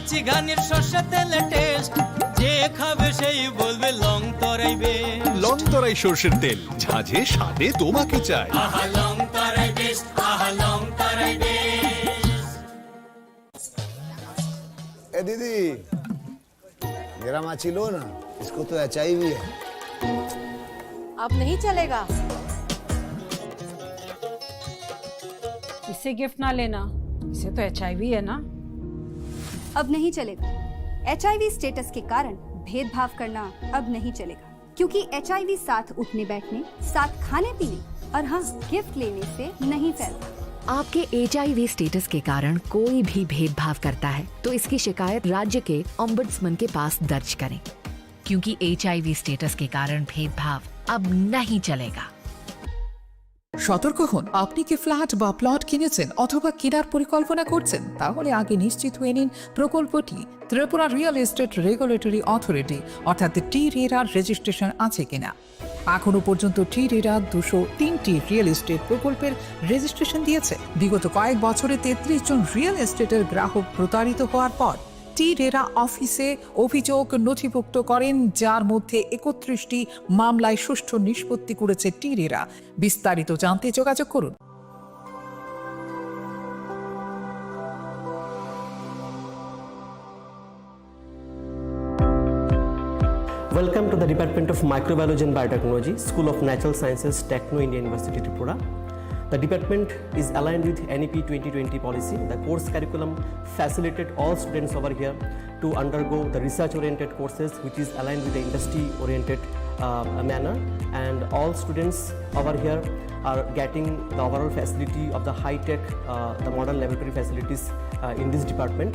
দিচ্ছি ঘানির সর্ষে তেলে টেস্ট, যে খাবে সেই বলবে লং তরাই বেস্ট। লং তরাই সর্ষের তেল, ঝাঁঝে স্বাদে তোমাকে চাই। আহা লং তরাই বেস্ট, আহা লং তরাই বেস্ট। ए दीदी, मेरा माची लो ना, इसको तो HIV है। अब नहीं चलेगा। इसे गिफ्ट ना लेना, इसे तो HIV है ना। अब नहीं चलेगा। HIV स्टेटस के कारण भेदभाव करना अब नहीं चलेगा, क्योंकि HIV साथ उठने बैठने, साथ खाने पीने और हाँ गिफ्ट लेने से नहीं फैलता। आपके HIV स्टेटस के कारण कोई भी भेदभाव करता है तो इसकी शिकायत राज्य के ओम्बुड्समैन के पास दर्ज करें, क्योंकि HIV स्टेटस के कारण भेदभाव अब नहीं चलेगा। সতর্ক হন, আপনি কি ফ্ল্যাট বা প্লট কিনেছেন অথবা কেনার পরিকল্পনা করছেন, তাহলে আগে নিশ্চিত হয়ে নিন প্রকল্পটি Tripura real estate regulatory authority অর্থাৎ টি-রেরার রেজিস্ট্রেশন আছে কিনা। এখনো পর্যন্ত টি-রেরা 203টি রিয়েল এস্টেট প্রকল্পের রেজিস্ট্রেশন দিয়েছে। বিগত কয়েক বছরে 33 জন রিয়েল এস্টেটের গ্রাহক প্রতারিত হওয়ার পর টি-রেরা অফিসে অভিযোগ নথিভুক্ত করেন, যার মধ্যে 31টি মামলায় সুষ্ঠু নিষ্পত্তি করেছে টি-রেরা। বিস্তারিত জানতে যোগাযোগ করুন। Welcome to the Department of Microbiology and Biotechnology, School of Natural Sciences, Techno India University, Tripura. The department is aligned with NEP 2020 policy. The course curriculum facilitated all students over here to undergo the research-oriented courses, which is aligned with the industry-oriented manner. And all students over here are getting the overall facility of the high-tech, the modern laboratory facilities in this department.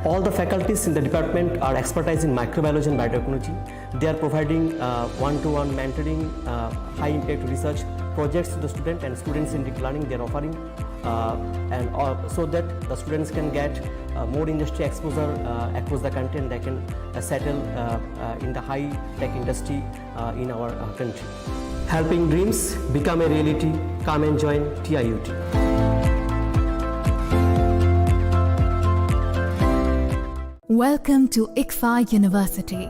All the faculties in the department are expertise in microbiology and biotechnology. They are providing one-to-one mentoring, high-impact research projects to the student, and students in deep learning they are offering, so that the students can get more industry exposure across the country, and they can settle in the high-tech industry in our country. Helping dreams become a reality. Come and join TIUT. Welcome to ICFA University.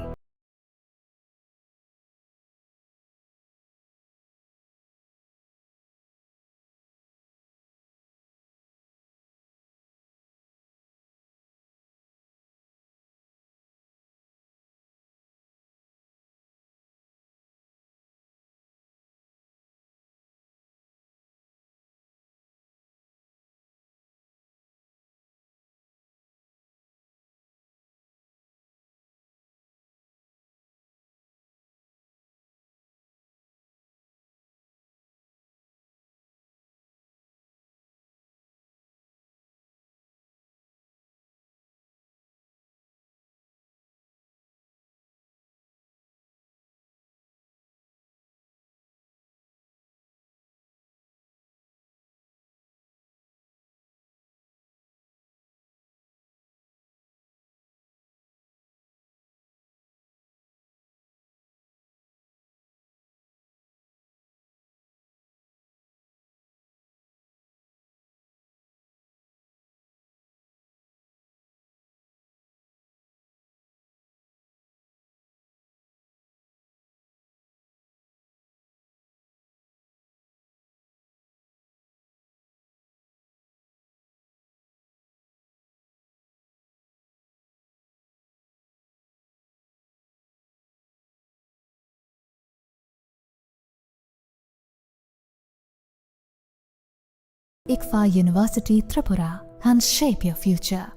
ICFA University, Tripura, and shape your future.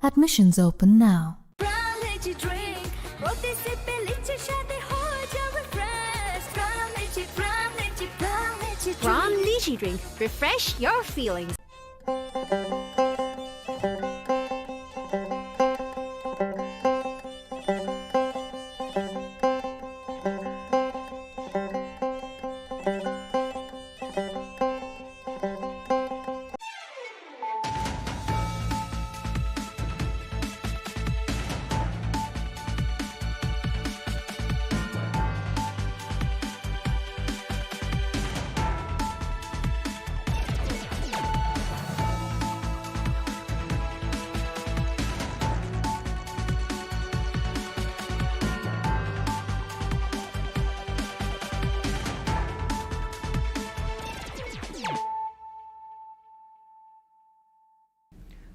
Admissions open now. Ram Lychee Drink. Refresh your feelings.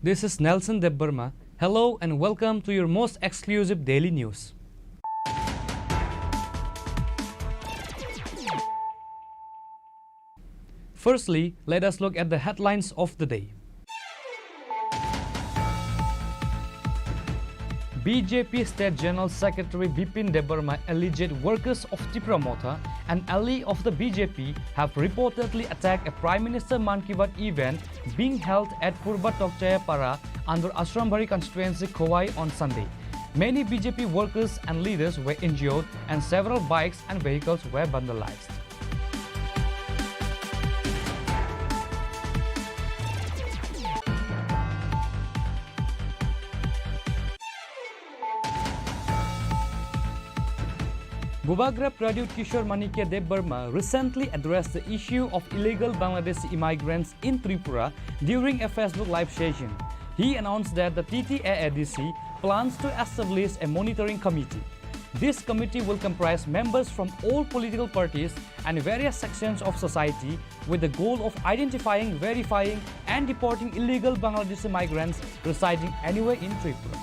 This is Nelson Debbarma. Hello and welcome to your most exclusive daily news. Firstly, let us look at the headlines of the day. BJP State General Secretary Bipin Debbarma alleged workers of Tripura Motha, an ally of the BJP, have reportedly attacked a Prime Minister Man Ki Baat event being held at Purba Tokchayapara under Ashrambari constituency Khowai on Sunday. Many BJP workers and leaders were injured and several bikes and vehicles were vandalized. Bubagra Pradut Kishore Manikya Debbarma recently addressed the issue of illegal Bangladeshi immigrants in Tripura during a Facebook live session. He announced that the TTAADC plans to establish a monitoring committee. This committee will comprise members from all political parties and various sections of society with the goal of identifying, verifying and deporting illegal Bangladeshi migrants residing anywhere in Tripura.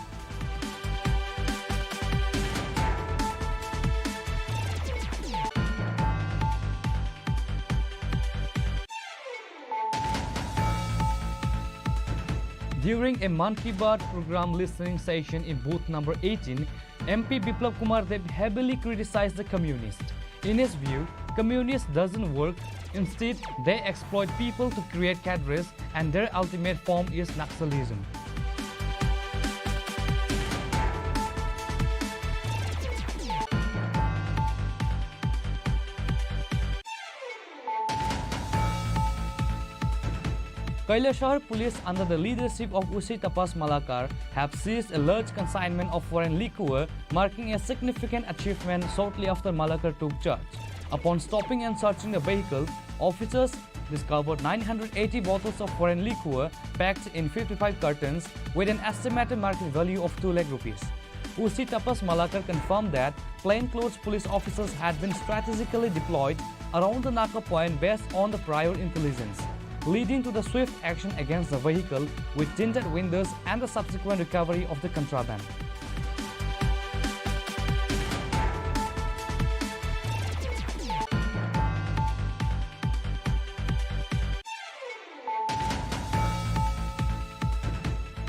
During a Man Ki Baat program listening session in booth number 18, MP Biplab Kumar Deb heavily criticized the communists. In his view, communists doesn't work. Instead, they exploit people to create cadres and their ultimate form is Naxalism. Kailashahar police under the leadership of Usi Tapas Malakar have seized a large consignment of foreign liquor, marking a significant achievement shortly after Malakar took charge. Upon stopping and searching the vehicle, officers discovered 980 bottles of foreign liquor packed in 55 cartons with an estimated market value of 2 lakh rupees. Usi Tapas Malakar confirmed that plainclothes police officers had been strategically deployed around the Naka point based on the prior intelligence, leading to the swift action against the vehicle with tinted windows and the subsequent recovery of the contraband.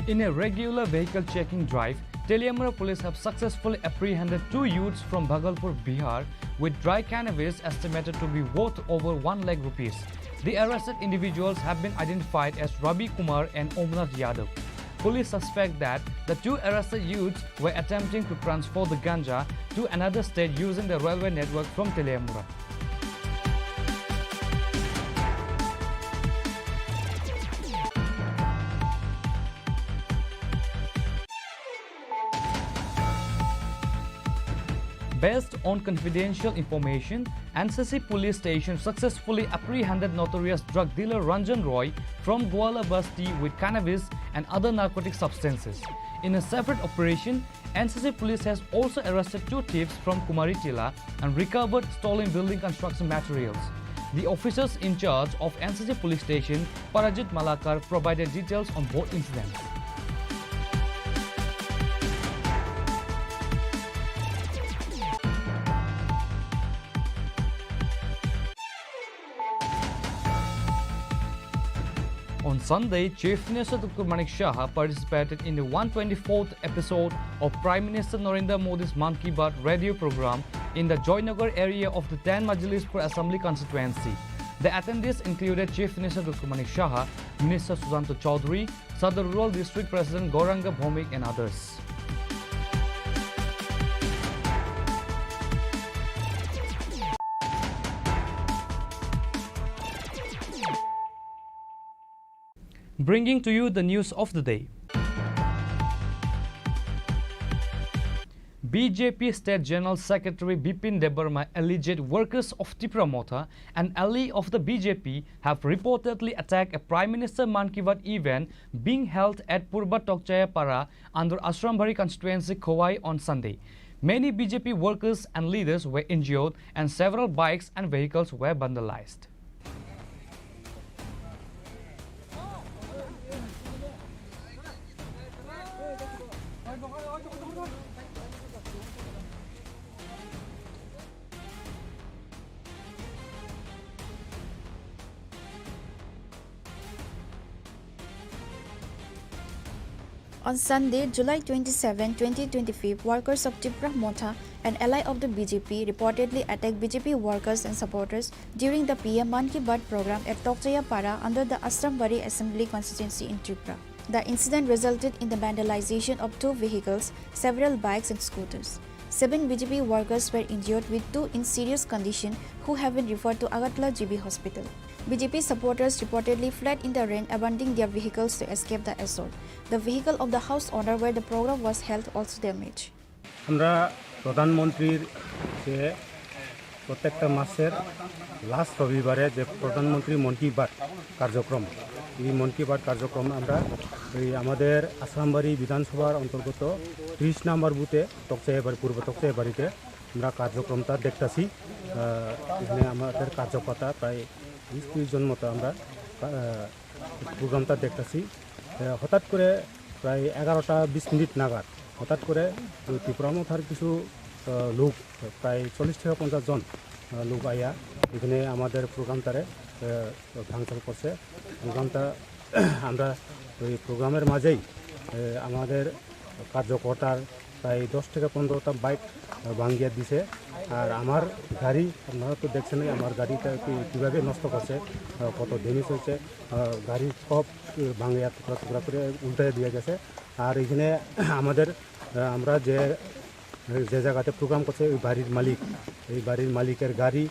In a regular vehicle checking drive, Teliamara police have successfully apprehended 2 youths from Bhagalpur, Bihar with dry cannabis estimated to be worth over 1 lakh rupees. The arrested individuals have been identified as Rabi Kumar and Omnath Yadav. Police suspect that the 2 arrested youths were attempting to transfer the ganja to another state using the railway network from Teliamara. Based on confidential information, NCC police station successfully apprehended notorious drug dealer Ranjan Roy from Gwala Basti with cannabis and other narcotic substances. In a separate operation, NCC police has also arrested 2 thieves from Kumaritila and recovered stolen building construction materials. The officers in charge of NCC police station, Parajit Malakar, provided details on both incidents. On Sunday, Chief Minister Dr. Manik Shah participated in the 124th episode of Prime Minister Narendra Modi's Man Ki Baat radio program in the Joynagar area of the 10 Majlispur Assembly constituency. The attendees included Chief Minister Dr. Manik Shah, Minister Susanto Chaudhary, Sadar Rural District President Gauranga Bhomik and others. Bringing to you the news of the day. BJP State General Secretary Bipin Debbarma alleged workers of Tripura Motha, an ally of the BJP, have reportedly attacked a Prime Minister Man Ki Baat event being held at Purba Tokchayapara under Ashrambari constituency Khowai on Sunday. Many BJP workers and leaders were injured and several bikes and vehicles were vandalized. On Sunday, July 27, 2025, workers of Tripura Motha, an ally of the BJP, reportedly attacked BJP workers and supporters during the PM Man Ki Baat program at Tokchaya Para under the Asrambari Assembly constituency in Tripura. The incident resulted in the vandalization of 2 vehicles, several bikes and scooters. 7 BJP workers were injured with 2 in serious condition who have been referred to Agartala GB Hospital. BJP supporters reportedly fled in the rain, abandoning their vehicles to escape the assault. The vehicle of the house owner where the program was held also damaged. আমরা প্রধানমন্ত্রীর যে প্রত্যেকটা মাসের last রবিবারে যে প্রধানমন্ত্রী মন কি বাত কার্যক্রম, এই মন কি বাত কার্যক্রম আমরা এই আমাদের আসামবাড়ি বিধানসভার অন্তর্গত 30 নম্বর বুথে তকচাইবাড়ি পূর্ব তকচাইবাড়িতে আমরা কার্যক্রমটা দেখতেছি। এখানে আমাদের কার্যকর্তা প্রায় 20-30 জন মতো আমরা প্রোগ্রামটা দেখতেছি। হঠাৎ করে প্রায় 11টা 20 মিনিট নাগাদ হঠাৎ করে ত্রিপুরা মথার কিছু লোক প্রায় 40-50 জন লোক আইয়া এখানে আমাদের প্রোগ্রামটারে ভাঙচুর করছে। প্রোগ্রামটা আমরা ওই প্রোগ্রামের মাঝেই আমাদের কার্যকর্তার প্রায় 10-15টা বাইক ভাঙিয়ে দিছে। আর আমার গাড়ি আপনারা তো দেখছেন আমার গাড়িটা কীভাবে নষ্ট করছে, কত ড্যামেজ হয়েছে, গাড়ি সব ভাঙিয়া টুকরা টুকরা করে উল্টে দিয়ে গেছে। আর এখানে আমাদের আমরা যে জায়গাতে প্রোগ্রাম করছে ওই বাড়ির মালিক, এই বাড়ির মালিকের গাড়ি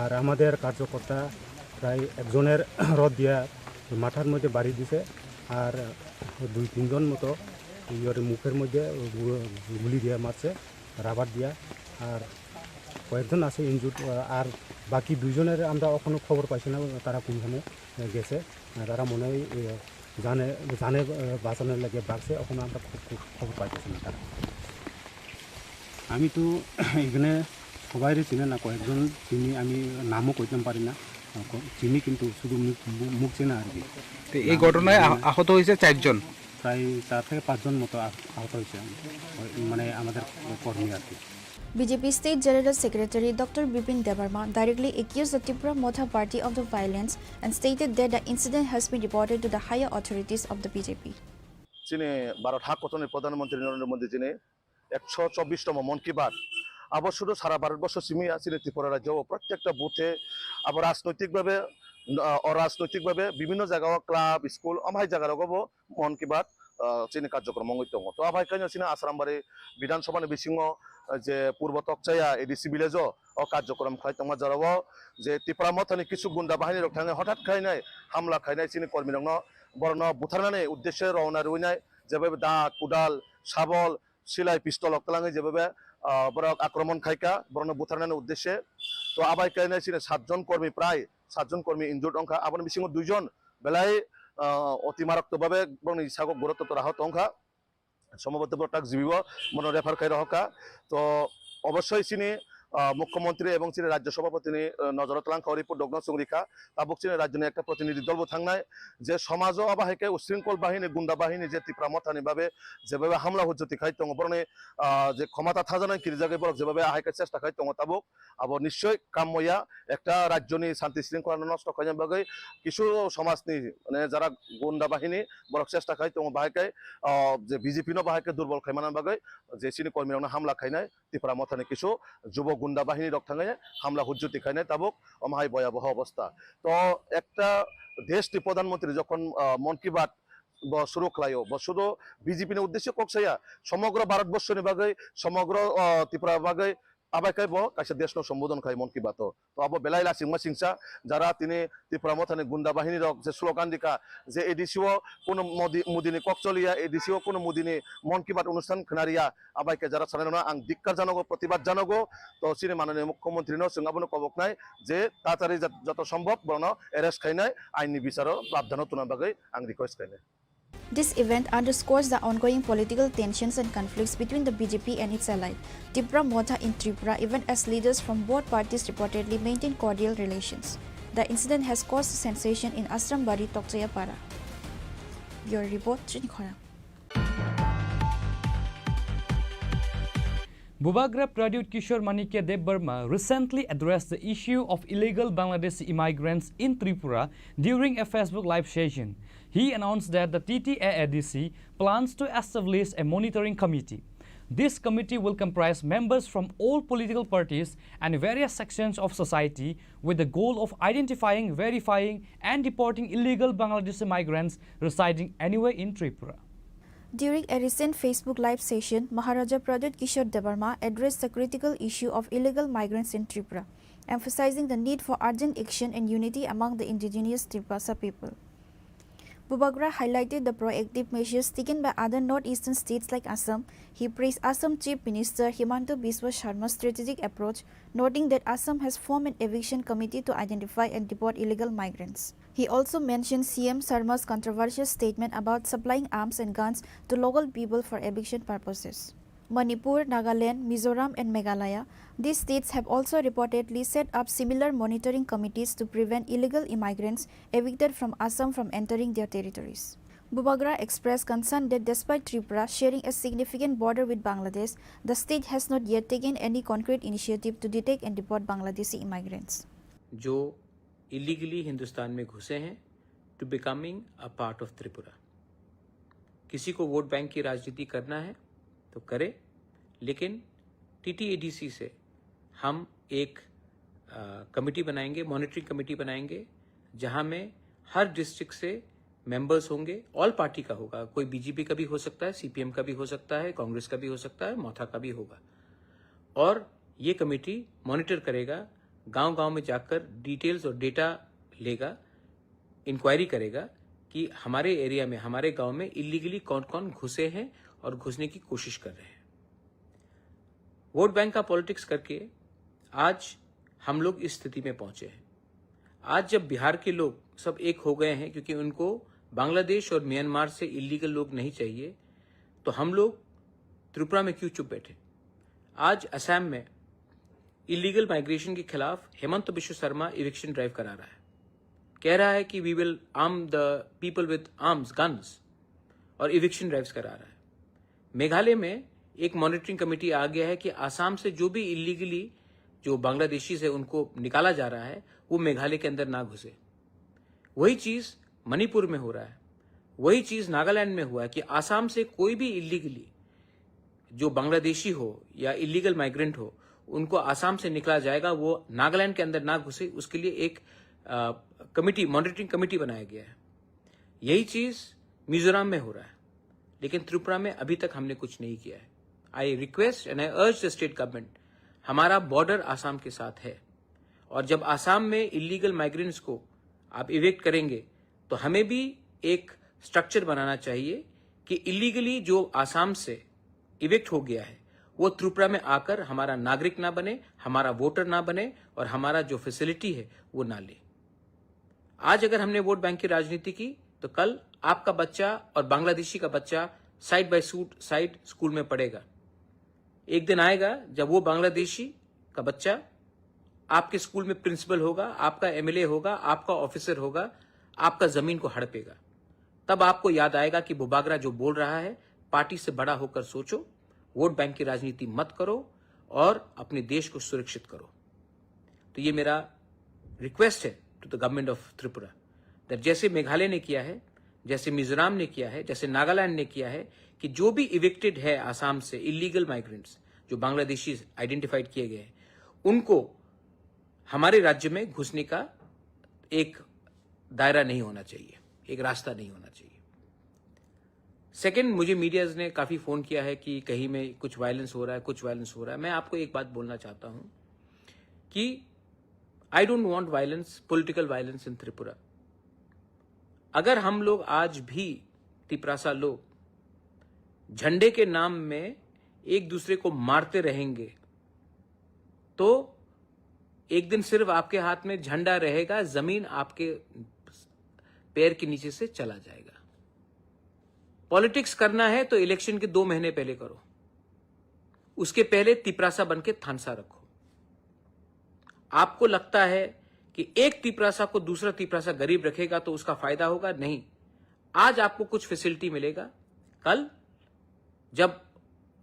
আর আমাদের কার্যকর্তা প্রায় একজনের রড দিয়া মাথার মধ্যে বাড়ি দিছে। আর 2-3 জন মতো ইয়ের মুখের মধ্যে গুলি দিয়ে মারছে রাবার দিয়া। আর কয়েকজন আছে ইনজুর্ড। আর বাকি 2 জনের আমরা এখনও খবর পাইছি না তারা কোনখানে গেছে। তারা মনে হয় জানে বাঁচানোর লাগে বাড়ছে, এখন আমরা খবর পাইতেছি না তারা। আমি তো এখানে সবাই চিনে না, কয়েকজন চিনি, আমি নামও কইতে পারি না, চিনি কিন্তু শুধু মুখ চেনা আর কি। এই ঘটনায় আহত হয়েছে 4 জন, প্রায় 4 থেকে 5 জন মতো আহত হয়েছে, মানে আমাদের কর্মী আর কি। BJP State General Secretary Dr. Bipin Debarma directly accused the Tripura Motha party of the violence and stated that the incident has been reported to the higher authorities of the BJP. যিনি ভারত হাকতনের প্রধানমন্ত্রী নরেন্দ্র মোদী যিনি 124তম মন কি বাত আবার শুধু সারা ভারতবর্ষ সিমি আছে ত্রিপুরা রাজ্য প্রত্যেকটা বুথে আবার অরাজনৈতিকভাবে বিভিন্ন জায়গাও ক্লাব স্কুল আমাই জায়গার গব মন কি বাত চিনি কার্যক্রম দङ তো আবাই কাইন চিনি আসামবাড়ি বিধানসভাनि বিসিङ যে পূর্ব তকচায়া এডিসি ভিলেজ ও কার্যক্রম খাইতংমা যারাও যে ত্রিপুরা মথানি কিছু গুন্ডা বাহিনী রক थाङो হঠাৎ খাইনাय হামলা খাইনাय চিনি কর্মী রং বরন বুথারনাनै উদ্দেশ্যে রওনা রইনাय যেভাবে দাঁত কুদাল শাবল সিলাই পিস্তল অকলাঙে যেভাবে বরক আক্রমণ খাইকা বরন বুথারনাनै উদ্দেশ্যে তো আবাই কাইনাय চিনি 7 জন কর্মী প্রায় 7 জন কর্মী ইনজুর্ড অংখা আবার বিসিङ 2 জন বেলায় অতি মারাত্মকভাবে বরনি সাগক গুরুত্বতর আহত অংখা সম্ভবত বটাক জীবিব মন রেফার খাই রহকা। তো অবশ্যই চিনি মুখ্যমন্ত্রী এবং চিনি রাজ্য সভাপতি নজরত লাং রিপোর্ট ডগ্ন সংরিখা তাবুক চিনি রাজ্যের একটা প্রতিনিধি দল থাকনায় যে সমাজ আবাহিকে উশৃঙ্খল বাহিনী গুন্ডা বাহিনী যে ত্রিপুরা মথানি ভাবে যেভাবে হামলা হুজ্জতি খাই দङ বরনে যে ক্ষমতা থাজানায় কিরি জায়গায় বরক যেভাবে আহাইকে চেষ্টা খাই দङ তাবুক আবার নিশ্চয় কাম্যয়া একটা রাজ্যনি শান্তি শৃঙ্খলা নষ্ট খাইনার বাকে কিছু সমাজনি মানে যারা গুন্ডা বাহিনী বরক চেষ্টা খাই দङ বাহাইকে যে বিজেপি বাহাইকে দুর্বল খাইমানার বাকে যে চিনি কর্মীরা হামলা খাইনায় ত্রিপুরা মথানি কিছু যুবক গুন্ডা বাহিনী রক থাঙে হামলা হুজ্জতি খাইনায় তাবুক অমাহাই ভয়াবহ অবস্থা। তো একটা দেশটি প্রধানমন্ত্রী যখন মন কি বাত শুরু খাইও শুধু বিজেপি উদ্দেশ্যে ককসাইয়া সমগ্র ভারতবর্ষ বাকে সমগ্র ত্রিপুরা বাকে আবাইকাই কাছে দেশ সম্বোধন খাই মন কি বাত তো আবো বেলাই লাসিংমা সিংসা যারা তিনি ত্রিপুরা মথানি গুন্ডা বাহিনী রক যে স্লোগান দিকা যে এডিসিও কোনো মুদিনী ককচলিয়া এডিসিও কোনো মুদিনী মন কি বাত অনুষ্ঠান খানারিয়া আবাইকে যারা সানানো আং ধিক্কার জানাগো প্রতিবাদ জানাগো। তো চিনি মাননীয় মুখ্যমন্ত্রী সিংহাবন কবক নাই যে তাড়াতাড়ি যত সম্ভব বরণ এরেস্ট খাইনাই আইনি বিচার প্রাবধান তুনার বাকে আং request খাইনাই। This event underscores the ongoing political tensions and conflicts between the BJP and its ally, Tripura Motha in Tripura, even as leaders from both parties reportedly maintain cordial relations. The incident has caused sensation in Asrambari, Tokchaya Para. Bureau Report, Chini Khorang. Bubagra Pradut Kishore Manikya Debbarma recently addressed the issue of illegal Bangladeshi immigrants in Tripura during a Facebook live session. he announced that the TTAADC plans to establish a monitoring committee. This committee will comprise members from all political parties and various sections of society with the goal of identifying, verifying and deporting illegal Bangladeshi migrants residing anywhere in Tripura. During a recent Facebook Live session, Maharaja Pradut Kishore Debarma addressed the critical issue of illegal migrants in Tripura, emphasizing the need for urgent action and unity among the indigenous Tripura people. Bubagra highlighted the proactive measures taken by other northeastern states like Assam. He praised Assam Chief Minister Himanta Biswa Sharma's strategic approach, noting that Assam has formed an eviction committee to identify and deport illegal migrants. He also mentioned CM Sharma's controversial statement about supplying arms and guns to local people for eviction purposes. Manipur, Nagaland, Mizoram and Meghalaya, these states have also reportedly set up similar monitoring committees to prevent illegal immigrants evicted from Assam from entering their territories. Bubagra expressed concern that despite Tripura sharing a significant border with Bangladesh, the state has not yet taken any concrete initiative to detect and deport Bangladeshi immigrants. जो illegally Hindustan में घुसे हैं to becoming a part of Tripura. किसी को vote bank की राजनीति करना है तो करे, लेकिन TTADC से हम एक कमेटी बनाएंगे, मॉनिटरिंग कमेटी बनाएंगे, जहां में हर डिस्ट्रिक्ट से मेंबर्स होंगे, ऑल पार्टी का होगा, कोई बीजेपी का भी हो सकता है, सीपीएम का भी हो सकता है, कांग्रेस का भी हो सकता है, मौथा का भी होगा। और ये कमेटी मॉनिटर करेगा, गांव-गांव में जाकर डिटेल्स और डेटा लेगा, इंक्वायरी करेगा कि हमारे एरिया में, हमारे गांव में इलीगली कौन-कौन घुसे हैं और घुसने की कोशिश कर रहे हैं। वोट बैंक का पॉलिटिक्स करके आज हम लोग इस स्थिति में पहुंचे हैं। आज जब बिहार के लोग सब एक हो गए हैं क्योंकि उनको बांग्लादेश और म्यांमार से इलीगल लोग नहीं चाहिए, तो हम लोग त्रिपुरा में क्यों चुप बैठे? आज असम में इलीगल माइग्रेशन के खिलाफ हेमंत बिश्व शर्मा इविक्शन ड्राइव करा रहा है, कह रहा है कि we will arm the people with arms, guns, और इविक्शन ड्राइव्स करा रहा है। मेघालय में एक मॉनिटरिंग कमेटी आ गया है कि आसाम से जो भी इलीगली जो बांग्लादेशी से उनको निकाला जा रहा है वो मेघालय के अंदर ना घुसे। वही चीज मणिपुर में हो रहा है, वही चीज नागालैंड में हुआ है कि आसाम से कोई भी इलीगली जो बांग्लादेशी हो या इलीगल माइग्रेंट हो उनको आसाम से निकाला जाएगा, वो नागालैंड के अंदर ना घुसे, उसके लिए एक कमेटी, मॉनिटरिंग कमेटी बनाया गया है। यही चीज मिजोरम में हो रहा है, लेकिन त्रिपुरा में अभी तक हमने कुछ नहीं किया है। आई रिक्वेस्ट एंड आई अर्ज द स्टेट गवर्नमेंट, हमारा बॉर्डर आसाम के साथ है और जब आसाम में इलीगल माइग्रेंट्स को आप इवेक्ट करेंगे तो हमें भी एक स्ट्रक्चर बनाना चाहिए कि इलीगली जो आसाम से इवेक्ट हो गया है वो त्रिपुरा में आकर हमारा नागरिक ना बने, हमारा वोटर ना बने और हमारा जो फैसिलिटी है वो ना ले। आज अगर हमने वोट बैंक की राजनीति की तो कल आपका बच्चा और बांग्लादेशी का बच्चा साइड बाय साइड स्कूल में पढ़ेगा। एक दिन आएगा जब वो बांग्लादेशी का बच्चा आपके स्कूल में प्रिंसिपल होगा, आपका एमएलए होगा, आपका ऑफिसर होगा, आपका जमीन को हड़पेगा। तब आपको याद आएगा कि बुबागरा जो बोल रहा है, पार्टी से बड़ा होकर सोचो, वोट बैंक की राजनीति मत करो और अपने देश को सुरक्षित करो। तो ये मेरा रिक्वेस्ट है to the government of Tripura that जैसे मेघालय ने किया है, जैसे मिजोरम ने किया है, जैसे नागालैंड ने किया है कि जो भी इविक्टेड है आसाम से इलीगल माइग्रेंट्स जो बांग्लादेशी आइडेंटिफाइड किए गए हैं, उनको हमारे राज्य में घुसने का एक दायरा नहीं होना चाहिए, एक रास्ता नहीं होना चाहिए। सेकंड, मुझे मीडियाज ने काफी फोन किया है कि कहीं में कुछ वायलेंस हो रहा है, कुछ वायलेंस हो रहा है। मैं आपको एक बात बोलना चाहता हूं कि I don't want violence, political violence in Tripura. अगर हम लोग आज भी तिपरासा लोग झंडे के नाम में एक दूसरे को मारते रहेंगे तो एक दिन सिर्फ आपके हाथ में झंडा रहेगा, जमीन आपके पैर के नीचे से चला जाएगा। पॉलिटिक्स करना है तो इलेक्शन के 2 महीने पहले करो, उसके पहले तिपरासा बन के थानसा रखो। आपको लगता है कि एक तिपरासा को दूसरा तिपरासा गरीब रखेगा तो उसका फायदा होगा? नहीं। आज आपको कुछ फैसिलिटी मिलेगा, कल जब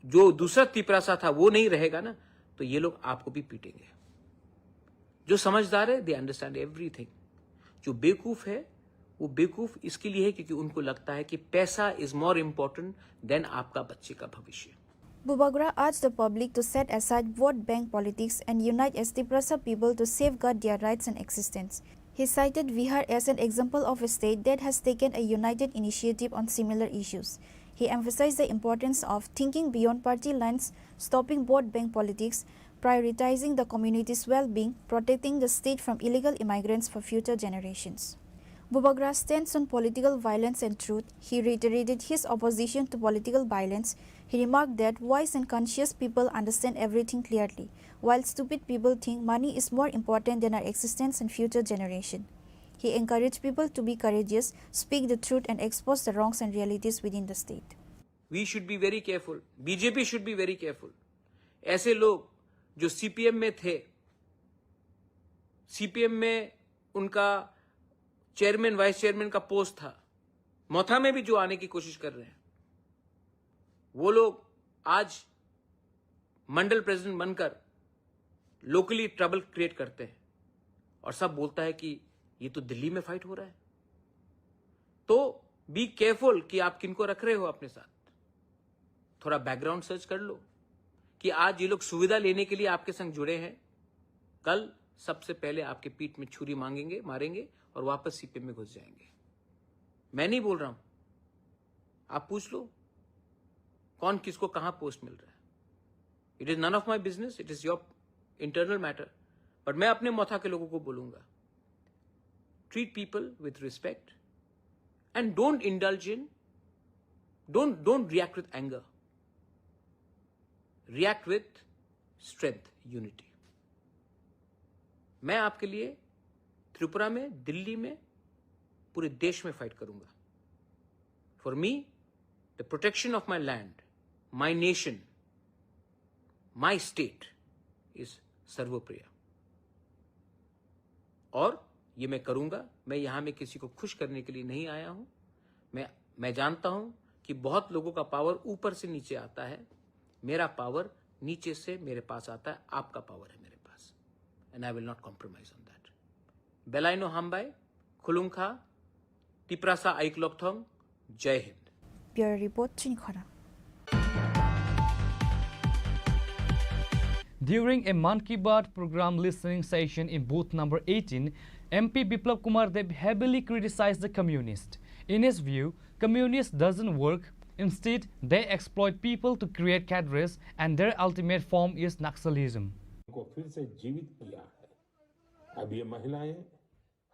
जो दूसरा तिपरासा था वो नहीं रहेगा ना, तो ये लोग आपको भी पीटेंगे। जो समझदार है दे अंडरस्टैंड एवरीथिंग। जो बेवकूफ है वो बेवकूफ इसके लिए है क्योंकि उनको लगता है कि पैसा इज मोर इम्पोर्टेंट देन आपका बच्चे का भविष्य। Bubagra urged the public to set aside vote bank politics and unite as Tripura people to safeguard their rights and existence. He cited Bihar as an example of a state that has taken a united initiative on similar issues. He emphasized the importance of thinking beyond party lines, stopping vote bank politics, prioritizing the community's well-being, protecting the state from illegal immigrants for future generations. Bubagra's stance on political violence and truth. He reiterated his opposition to political violence. He remarked that wise and conscious people understand everything clearly, while stupid people think money is more important than our existence and future generation. He encouraged people to be courageous, speak the truth and expose the wrongs and realities within the state. We should be very careful. BJP should be very careful. ऐसे लोग जो CPM में थे, CPM में उनका chairman vice chairman का post था, मोथा में भी जो आने की कोशिश कर रहे हैं, वो लोग आज मंडल प्रेसिडेंट बनकर लोकली ट्रबल क्रिएट करते हैं और सब बोलता है कि ये तो दिल्ली में फाइट हो रहा है। तो बी केयरफुल कि आप किनको रख रहे हो अपने साथ। थोड़ा बैकग्राउंड सर्च कर लो कि आज ये लोग सुविधा लेने के लिए आपके संग जुड़े हैं, कल सबसे पहले आपके पीठ में छुरी मांगेंगे, मारेंगे और वापस सीपीएम में घुस जाएंगे। मैं नहीं बोल रहा हूं, आप पूछ लो कौन किसको कहां पोस्ट मिल रहा है। It is none of my business, it is your internal matter. But मैं अपने मोथा के लोगों को बोलूंगा, treat people with respect and don't indulge in, don't react with anger, react with strength, unity. मैं आपके लिए त्रिपुरा में, दिल्ली में, पूरे देश में फाइट करूंगा। For me the protection of my land, my nation, my state is सर्वप्रिय, और ये मैं करूंगा। मैं यहां में किसी को खुश करने के लिए नहीं आया हूं। मैं जानता हूं कि बहुत लोगों का पावर ऊपर से नीचे आता है, मेरा पावर नीचे से मेरे पास आता है, आपका पावर है मेरे पास, and I will not compromise on that. बेलाइनो हाम्बाई, खुलुंखा, टिप्रासा आइकलोकथोंग, जय Hind. Bureau Report, Chini Khorang. During a Man Ki Baat program listening session in booth number 18, MP Biplab Kumar Deb heavily criticized the communists. In his view, communists doesn't work. Instead, they exploit people to create cadres, and their ultimate form is Naxalism. को फिर से जीवित किया है। अब ये महिलाएं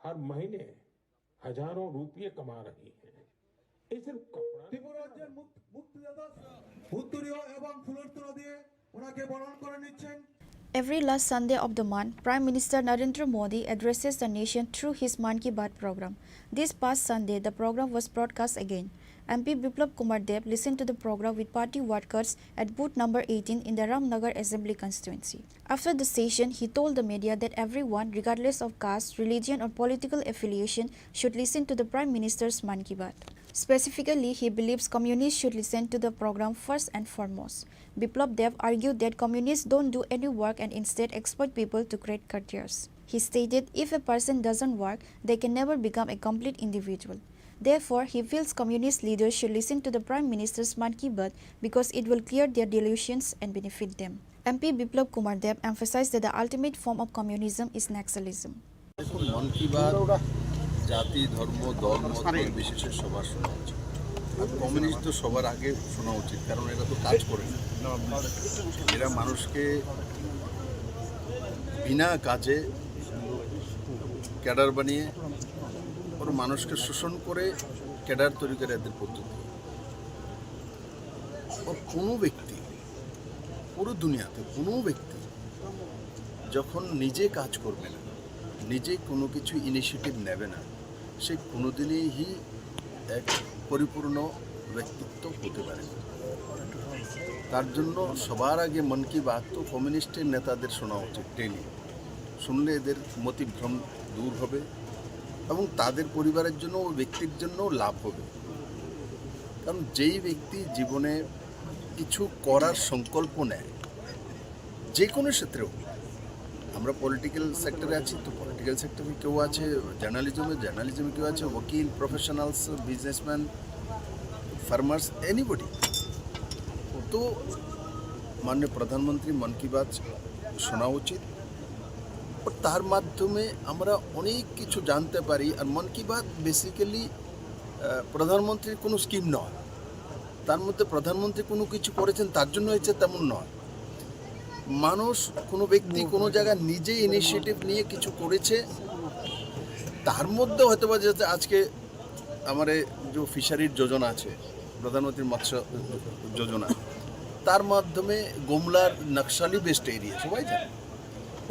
हर महीने हजारों रुपये कमा रही हैं। ये सिर्फ Every last Sunday of the month, Prime Minister Narendra Modi addresses the nation through his Man Ki Baat program. This past Sunday, the program was broadcast again. MP Biplab Kumar Deb listened to the program with party workers at booth number 18 in the Ramnagar Assembly constituency. After the session, he told the media that everyone, regardless of caste, religion or political affiliation, should listen to the Prime Minister's Man Ki Baat. Specifically, he believes communists should listen to the program first and foremost. Biplab Deb argued that communists don't do any work and instead exploit people to create careers. He stated if a person doesn't work, they can never become a complete individual. Therefore, he feels communist leaders should listen to the Prime Minister's Man Ki Baat because it will clear their delusions and benefit them. MP Biplab Kumar Deb emphasized that the ultimate form of communism is Naxalism. मन की बात जाति धर्म दल मत निर्विशेषे सবার শোনা উচিত। আর communist তো সবার আগে শোনা উচিত, কারণ এরা তো কাজ করে না, এরা মানুষকে বিনা কাজে ক্যাডার বানিয়ে और মানুষকে শোষণ করে ক্যাডার তৈরি করে এদের পদ্ধতি। और কোনো ব্যক্তি পুরো দুনিয়াতে কোনো ব্যক্তি যখন নিজে কাজ করবে না, নিজে কোনো কিছু ইনিশিয়েটিভ নেবে না, সে কোনোদিনই এক পরিপূর্ণ ব্যক্তিত্ব হতে পারে না। তার জন্য সবার আগে মন কি বাত তো কমিউনিস্টের নেতাদের শোনা উচিত ডেলি। শুনলে এদের মতিভ্রম দূর হবে এবং তাদের পরিবারের জন্য ও ব্যক্তির জন্য লাভ হবে। কারণ যেই ব্যক্তি জীবনে কিছু করার সংকল্প নেয়, যে কোনো ক্ষেত্রেও, আমরা পলিটিক্যাল সেক্টরে আছি তো পলিটিক্যাল লিগ্যাল সেক্টরে কেউ আছে, জার্নালিজমে কেউ আছে, ওকিল, প্রফেশনালস, বিজনেসম্যান, ফার্মার্স, এনিবডি। তো মাননীয় প্রধানমন্ত্রী মন কি বাত শোনা উচিত, তার মাধ্যমে আমরা অনেক কিছু জানতে পারি। আর মন কি বাত বেসিক্যালি প্রধানমন্ত্রীর কোনো স্কিম নয়, তার মধ্যে প্রধানমন্ত্রী কোনো কিছু করেছেন তার জন্য হয়েছে তেমন নয়। মানুষ, কোনো ব্যক্তি কোনো জায়গায় নিজে ইনিশিয়েটিভ নিয়ে কিছু করেছে, তার মধ্যে হয়তো বা যে আজকে আমার যে ফিশারির যোজনা আছে, প্রধানমন্ত্রীর মৎস্য যোজনা, তার মাধ্যমে গোমলার নকশালি বেস্ট এরিয়া সবাই জানে,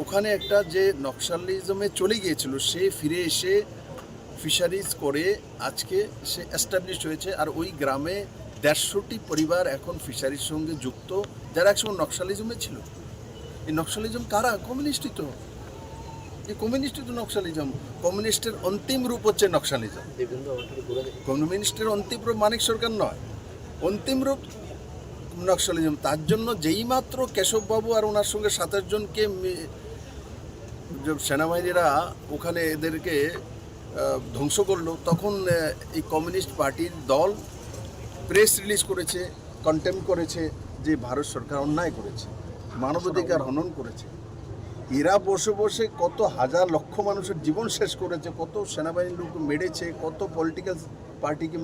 ওখানে একটা যে নকশালিজমে চলে গিয়েছিল সে ফিরে এসে ফিশারিজ করে আজকে সে এস্টাবলিশ হয়েছে। আর ওই গ্রামে 150টি পরিবার এখন ফিশারির সঙ্গে যুক্ত, যারা একসময় নকশালিজমে ছিল। এই নকশালিজম কারা? কমিউনিস্টই তো। এই কমিউনিস্টই তো নকশালিজম। কমিউনিস্টের অন্তিম রূপ হচ্ছে নকশালিজম। কমিউনিস্টের অন্তিম রূপ মানিক সরকার নয়, অন্তিম রূপ নকশালিজম। তার জন্য যেই মাত্র কেশববাবু আর ওনার সঙ্গে 27 জনকে সেনাবাহিনীরা ওখানে এদেরকে ধ্বংস করলো, তখন এই কমিউনিস্ট পার্টির দল প্রেস রিলিজ করেছে, কন্টেম্প করেছে যে ভারত সরকার অন্যায় করেছে, মানবাধিকার হনন করেছে। এরা বসে বসে কত হাজার লক্ষ মানুষের জীবন শেষ করেছে, কত সেনাবাহিনীর লোক মেরেছে, কত পলিটিক্যাল পার্টিকে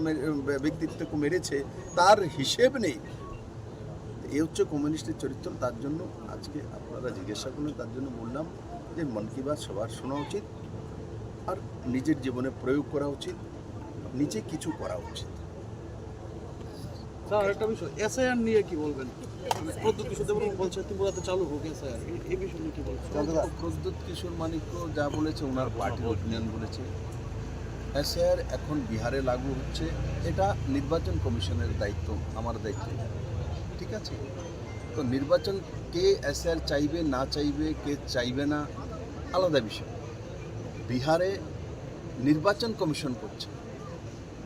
ব্যক্তিত্বকে মেরেছে, তার হিসেব নেই। এই হচ্ছে কমিউনিস্টের চরিত্র। তার জন্য আজকে আপনারা জিজ্ঞাসা করলেন, তার জন্য বললাম যে মন কি বাত সবার শোনা উচিত, আর নিজের জীবনে প্রয়োগ করা উচিত, নিজে কিছু করা উচিত। স্যার, একটা বিষয়, এসআইআর নিয়ে কি বলবেন? প্রদ্যুৎ কিশোর দেববর্মা বলছে ত্রিপুরাতে চালু হোক এসআইআর, এই বিষয় নিয়ে কি বলছেন? প্রদ্যুৎ কিশোর মানিক্য যা বলেছে ওনার পার্টির ওপিনিয়ন বলেছে। এসআইআর এখন বিহারে লাগু হচ্ছে, এটা নির্বাচন কমিশনের দায়িত্ব, আমার দায়িত্ব, ঠিক আছে? তো নির্বাচন কে এসআইআর চাইবে না চাইবে, কে চাইবে না, আলাদা বিষয়। বিহারে নির্বাচন কমিশন করছে,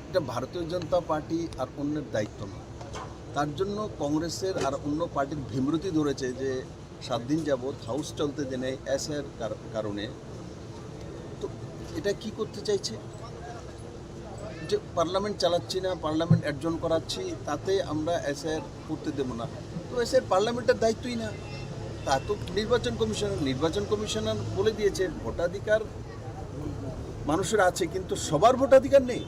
এটা ভারতীয় জনতা পার্টি আর অন্যের দায়িত্ব নয়। তার জন্য কংগ্রেসের আর অন্য পার্টির ভীমরতি ধরেছে যে 7 দিন যাবৎ হাউস চলতে দেনে এসআইআর কারণে। তো এটা কি করতে চাইছে যে পার্লামেন্ট চালাচ্ছি না, পার্লামেন্ট অ্যাডজন করাচ্ছি, তাতে আমরা এসআইআর করতে দেবো না। তো এসআইআর পার্লামেন্টের দায়িত্বই না, তা তো নির্বাচন কমিশনার বলে দিয়েছে ভোটাধিকার মানুষের আছে, কিন্তু সবার ভোটাধিকার নেই।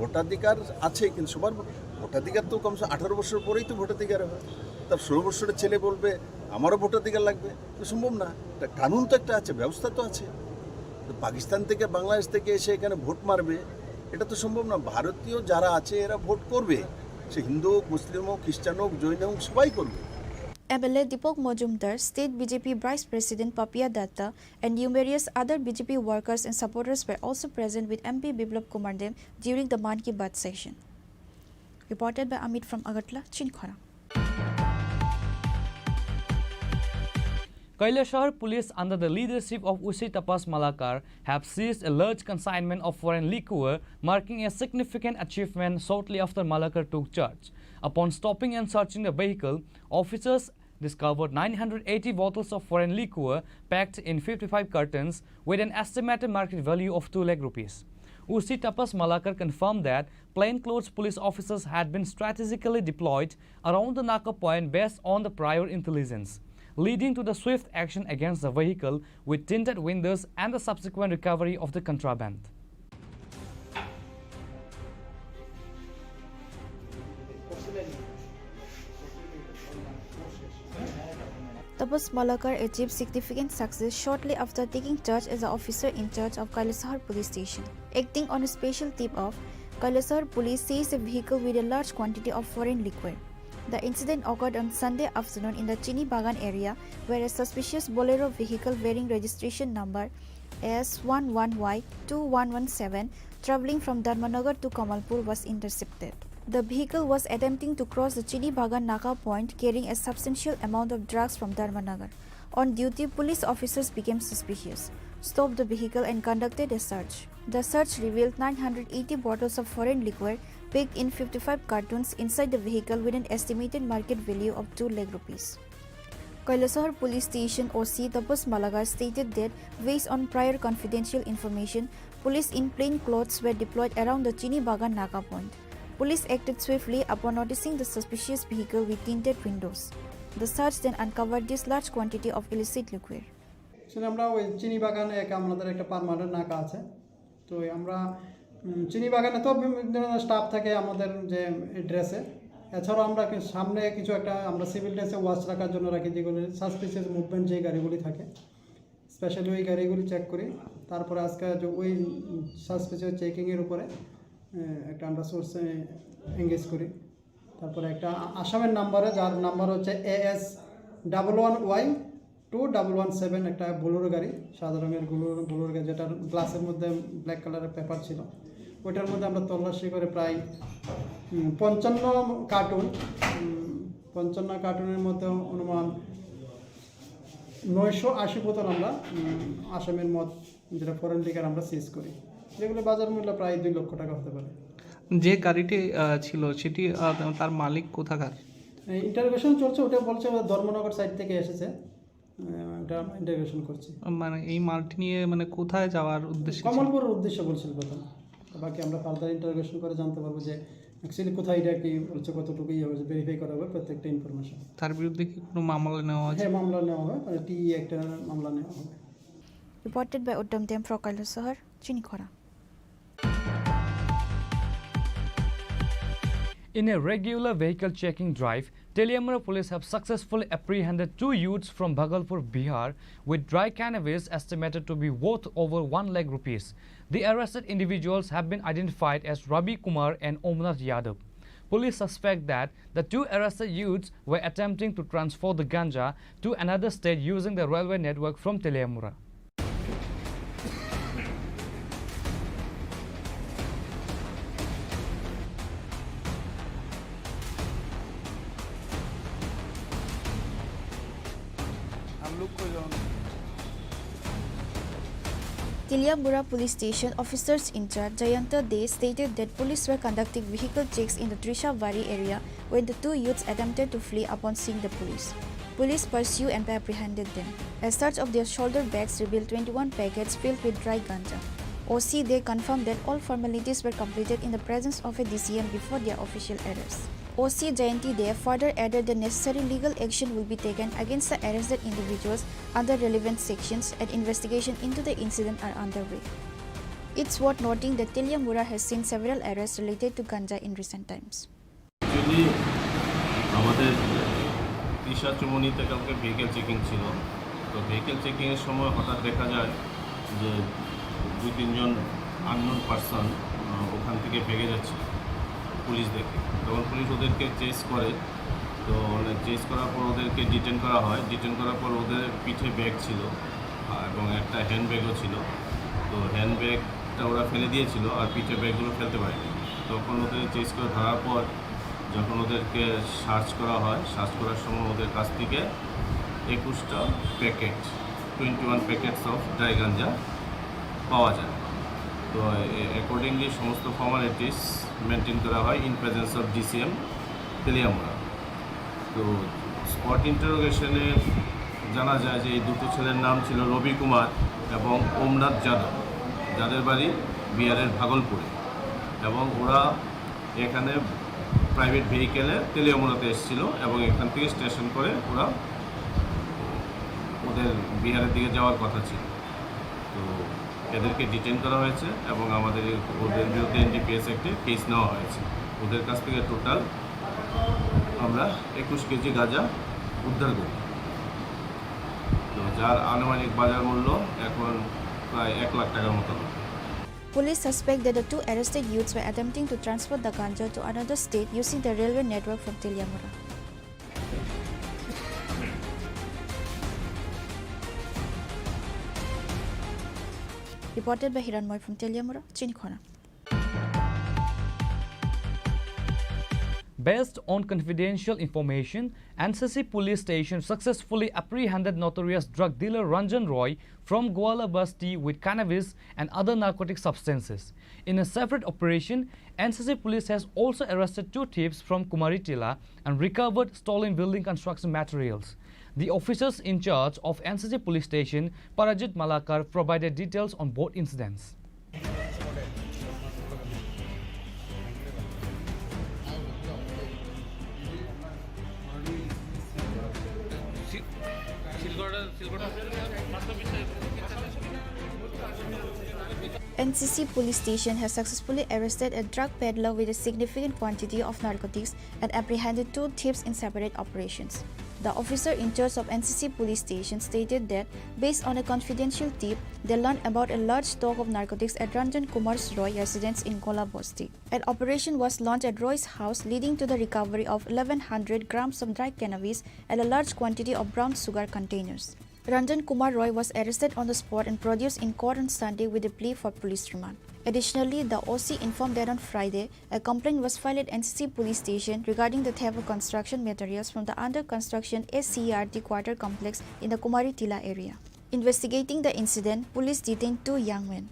ভোটাধিকার আছে কিন্তু সবার ভোটাধিকার তো কমসে 18 বছর পরেই তো ভোটাধিকার হবে। তার 16 বছরের ছেলে বলবে আমারও ভোটাধিকার লাগবে, তো সম্ভব না। একটা কানুন তো একটা আছে, ব্যবস্থা তো আছে। তো পাকিস্তান থেকে বাংলাদেশ থেকে এসে এখানে ভোট মারবে, এটা তো সম্ভব না। ভারতীয় যারা আছে এরা ভোট করবে, সে হিন্দু হোক, মুসলিম হোক, খ্রিস্টান হোক, জৈন হোক, সবাই করবে। MLA Deepak Majumdar, State BJP Vice President Papiya Datta, and numerous other BJP workers and supporters were also present with MP Biplab Kumar Dem during the Man Ki Baat session. Reported by Amit from Agartala, Chini Khorang. Kailasahar police under the leadership of Usi Tapas Malakar have seized a large consignment of foreign liquor, marking a significant achievement shortly after Malakar took charge. Upon stopping and searching the vehicle, officers discovered 980 bottles of foreign liquor packed in 55 cartons with an estimated market value of 2 lakh rupees. Usi Tapas Malakar confirmed that plainclothes police officers had been strategically deployed around the Naka point based on the prior intelligence, leading to the swift action against the vehicle with tinted windows and the subsequent recovery of the contraband. Tapas Malakar achieved significant success shortly after taking charge as the officer in charge of Kailasahar police station. Acting on a special tip-off, Kailasahar police seized a vehicle with a large quantity of foreign liquor. The incident occurred on Sunday afternoon in the Chini Bagan area, where a suspicious Bolero vehicle bearing registration number S11Y2117 travelling from Dharmanagar to Kamalpur was intercepted. The vehicle was attempting to cross the Chini Bagan Naka point carrying a substantial amount of drugs from Dharmanagar. On duty, police officers became suspicious, stopped the vehicle and conducted a search. The search revealed 980 bottles of foreign liquor packed in 55 cartons inside the vehicle with an estimated market value of 2 lakh rupees. Kailasahar Police Station OC Tapas Malagar stated that, based on prior confidential information, police in plain clothes were deployed around the Chini Bagan Naga point. Police acted swiftly upon noticing the suspicious vehicle with tinted windows. The search then uncovered this large quantity of illicit liquor. আমরা ওই চিনি বাগানে আমাদের একটা permanent নাকা আছে, তো আমরা চিনি বাগানে তো বিভিন্ন ধরনের স্টাফ থাকে আমাদের যে ড্রেসে, এছাড়াও আমরা সামনে কিছু একটা আমরা সিভিল ড্রেসে ওয়াচ রাখার জন্য রাখি, যেগুলি সাসপিসিয়াস মুভমেন্ট যে গাড়িগুলি থাকে স্পেশালি ওই গাড়িগুলি চেক করি। তারপরে আজকে ওই সাসপিসিয়াস চেকিংয়ের উপরে একটা আমরা সোর্স এঙ্গেজ করি। তারপরে একটা আসামের নাম্বারে, যার নাম্বার হচ্ছে AS11Y2117, একটা বোলেরো গাড়ি, সাদা রঙের বোলেরো গাড়ি, যেটার গ্লাসের মধ্যে ব্ল্যাক কালারের পেপার ছিল। ওইটার মধ্যে আমরা তল্লাশি করে প্রায় 55 কার্টুনের মধ্যে অনুমান 980 বোতল আমরা আসামের মদ, যেটা ফরেন লিকার, আমরা সিজ করি, যেগুলো বাজার মূল্য প্রায় 2 লক্ষ টাকা হতে পারে। যে গাড়িটি ছিল সেটি তার মালিক কোথাকার? ইন্টারোগেশন চলছে, ওটা বলছে ধর্মনগর সাইড থেকে এসেছে, এটা ইন্টারোগেশন করছি। মানে এই মালটি নিয়ে মানে কোথায় যাওয়ার উদ্দেশ্যে? কমলপুরের উদ্দেশ্যে বলছিল প্রথম, বাকি আমরা ফার্দার ইন্টারোগেশন করে জানতে পারবো যে অ্যাকচুয়ালি কোথায় এটা কি বলছে, কতটুকু ইয়ে হয়েছে, ভেরিফাই করা হবে প্রত্যেকটা ইনফরমেশন। তার বিরুদ্ধে কি কোনো মামলা নেওয়া আছে? হ্যাঁ, মামলা নেওয়া হবে, টি একটা মামলা নেওয়া হবে। Reported by Uddam Dem from Kailasahar, Chini Khorang. In a regular vehicle checking drive, Teliamara police have successfully apprehended 2 youths from Bhagalpur, Bihar, with dry cannabis estimated to be worth over 1 lakh rupees. The arrested individuals have been identified as Rabi Kumar and Omnath Yadav. Police suspect that the 2 arrested youths were attempting to transfer the ganja to another state using the railway network from Teliamara. Teliamura Police Station officers in charge Jayanta Dey stated that police were conducting vehicle checks in the Trishavari area when the 2 youths attempted to flee upon seeing the police. Police pursued and apprehended them. A search of their shoulder bags revealed 21 packets filled with dry ganja. OC Dey confirmed that all formalities were completed in the presence of a DCM before their official arrest. OC Jayanti Dey further added that necessary legal action will be taken against the arrested individuals under relevant sections and investigation into the incident are underway. It's worth noting that Teliamura has seen several arrests related to ganja in recent times. Actually, আমাদের দিশা চুমনিতে কালকে vehicle checking ছিল, তো vehicle চেকিংয়ের সময় হঠাৎ দেখা যায় যে 2-3 জন unknown person ওখান থেকে ভেগে যাচ্ছে পুলিশ দেখে। তখন পুলিশ ওদেরকে চেস করে, তো চেস করার পর ওদেরকে ডিটেন করা হয়। ডিটেন করার পর ওদের পিঠে ব্যাগ ছিল এবং একটা হ্যান্ড ব্যাগও ছিল, তো হ্যান্ড ব্যাগটা ওরা ফেলে দিয়েছিল আর পিঠে ব্যাগগুলো ফেলতে পারেনি। তখন ওদের চেস করে ধরার পর যখন ওদেরকে সার্চ করা হয়, সার্চ করার সময় ওদের কাছ থেকে 21টা প্যাকেট 21 প্যাকেটস অফ ড্রাই গাঞ্জা পাওয়া যায়। তো অ্যাকর্ডিংলি সমস্ত ফর্মালিটিস মেনটেন করা হয় in presence of DCM Teliamura. তো স্পট ইন্টারোগেশনে জানা যায় যে এই 2টো ছেলের নাম ছিল রবি কুমার এবং ওমনাথ যাদব, যাদের বাড়ি বিহারের ভাগলপুরে, এবং ওরা এখানে প্রাইভেট ভেহিকেলে তেলিয়ামুড়াতে এসেছিল এবং এখান থেকে স্টেশন করে ওরা ওদের বিহারের দিকে যাওয়ার কথা ছিল। তো এদেরকে ডিটেন করা হয়েছে এবং আমাদের ওদের বিরুদ্ধে এনডিপিএস অ্যাক্টে কেস নেওয়া হয়েছে। ওদের কাছ থেকে টোটাল আমরা 21 কেজি গাঁজা উদ্ধার করি, তো যার আনুমানিক বাজার মূল্য এখন প্রায় 1 লাখ টাকার মতো হবে। Police suspect that the 2 arrested youths were attempting to transfer the ganja to another state using the railway network from Teliamura. Reported by Hiranmoy from Teliamura, Chini Khorang. Based on confidential information, NCC police station successfully apprehended notorious drug dealer Ranjan Roy from Gwala Basti with cannabis and other narcotic substances. In a separate operation, NCC police has also arrested 2 thieves from Kumaritila and recovered stolen building construction materials. The officers in charge of NCC police station, Parajit Malakar, provided details on both incidents. NCC police station has successfully arrested a drug peddler with a significant quantity of narcotics and apprehended 2 thieves in separate operations. The officer in charge of NCC police station stated that, based on a confidential tip, they learned about a large stock of narcotics at Ranjan Kumar's Roy residence in Kola Bosti. An operation was launched at Roy's house, leading to the recovery of 1100 grams of dry cannabis and a large quantity of brown sugar containers. Ranjan Kumar Roy was arrested on the spot and produced in court on Sunday with a plea for police remand. Additionally, the OC informed that on Friday, a complaint was filed at NCC police station regarding the theft of construction materials from the under-construction SCERT quarter complex in the Kumari Tila area. Investigating the incident, police detained 2 young men.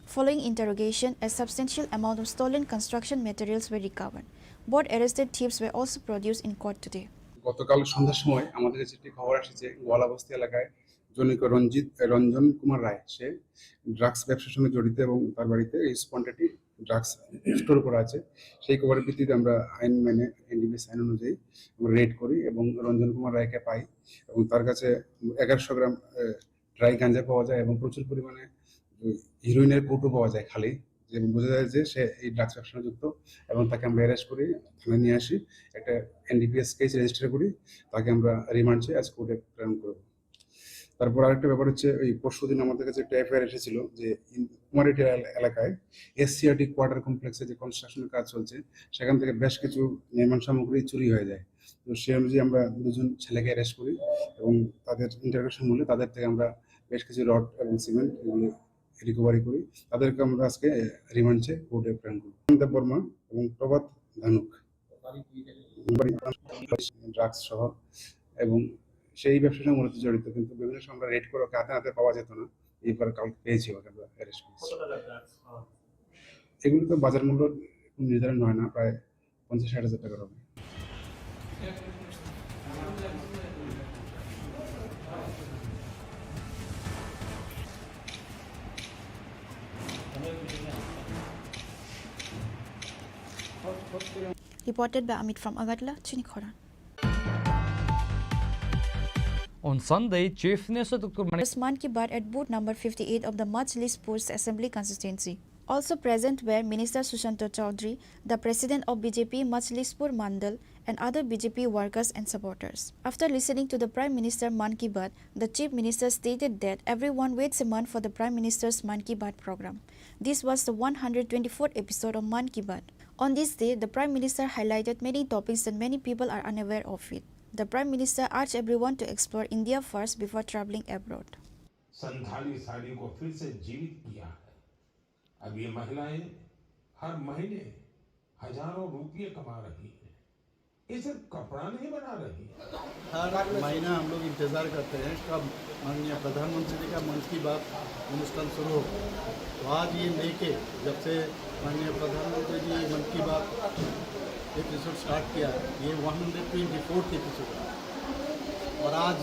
Following interrogation, a substantial amount of stolen construction materials were recovered. Both arrested thieves were also produced in court today. গতকাল সন্ধ্যার সময় আমাদের কাছে একটি খবর আসছে গোয়ালাবস্তি এলাকায় জনৈক রঞ্জন কুমার রায়, সে ড্রাগস ব্যবসার সঙ্গে জড়িত এবং তার বাড়িতে এই কোয়ান্টিটি ড্রাগস স্টোর করা আছে। সেই খবরের ভিত্তিতে আমরা আইন মেনে এনডিপিএস আইন অনুযায়ী আমরা রেড করি এবং রঞ্জন কুমার রায়কে পাই এবং তার কাছে 1100 গ্রাম ড্রাই গাঁজা পাওয়া যায় এবং প্রচুর পরিমাণে হিরোইনের কৌটো পাওয়া যায় খালি, এবং বোঝা যায় যে সে এই ড্রাগস ব্যবসার সাথে যুক্ত এবং তাকে আমরা অ্যারেস্ট করি, থানায় নিয়ে আসি, একটা এনডিপিএস কেস রেজিস্টার করি, তাকে আমরা রিমান্ড চেয়ে আজ কোর্টে প্রেরণ করব। তারপর আরেকটা ব্যাপার হচ্ছে, ওই পরশুদিন আমাদের কাছে একটা এফআইআর এসেছিল যে কুমারিটিয়া এলাকায় এসসিআরটি কোয়ার্টার কমপ্লেক্সে যে কনস্ট্রাকশনের কাজ চলছে সেখান থেকে বেশ কিছু নির্মাণ সামগ্রী চুরি হয়ে যায়। তো সেই অনুযায়ী আমরা 2 জন ছেলেকে অ্যারেস্ট করি এবং তাদের ইন্টারোগেশন মূল্যে তাদের থেকে আমরা বেশ কিছু রড এবং সিমেন্ট এগুলি রিকভারি করি। তাদেরকে আমরা আজকে রিমান্ড চেয়ে কোর্টে প্রেরণ করি। অমিতাভ বর্মা এবং প্রভাত ধানুক ড্রাগস সহ এবং সেই ব্যবসার সঙ্গে মূলত জড়িত, কিন্তু বিভিন্ন সময় আমরা রেড করে হাতে হাতে পাওয়া যেত না, এইবার কালকে পেয়েছি ওকে আমরা অ্যারেস্ট করেছি। এগুলো তো বাজার মূল্য নির্ধারণ হয় না, প্রায় 50-60 হাজার টাকার হবে। Reported by Amit from Agadla, Chini Khorang. On Sunday, Chief Minister Dr. Man Ki Baat at booth number 58 of the Majlispur Assembly constituency. Also present were Minister Sushanta Chaudhary, the President of BJP Majlispur Mandal, and other BJP workers and supporters. After listening to the Prime Minister Man Ki Baat, the Chief Minister stated that everyone waits a month for the Prime Minister's Man Ki Baat program. This was the 124th episode of Man Ki Baat. On this day, the Prime Minister highlighted many topics that many people are unaware of it. The Prime Minister urged everyone to explore India first before travelling abroad. Santhali sari को फिर से जीवित किया है। अब ये महिलाएं हर महीने हजारों रुपये कमा रही हैं। ये सिर्फ कपड़ा नहीं बना रही, हर महीना हम लोग इंतज़ार करते हैं कब माननीय प्रधानमंत्री जी का मन की बात अनुष्ठान शुरू हो। तो आज ये लेके जब से माननीय प्रधानमंत्री जी मन की बात एपिसोड स्टार्ट किया, ये 124th एपिसोड है और आज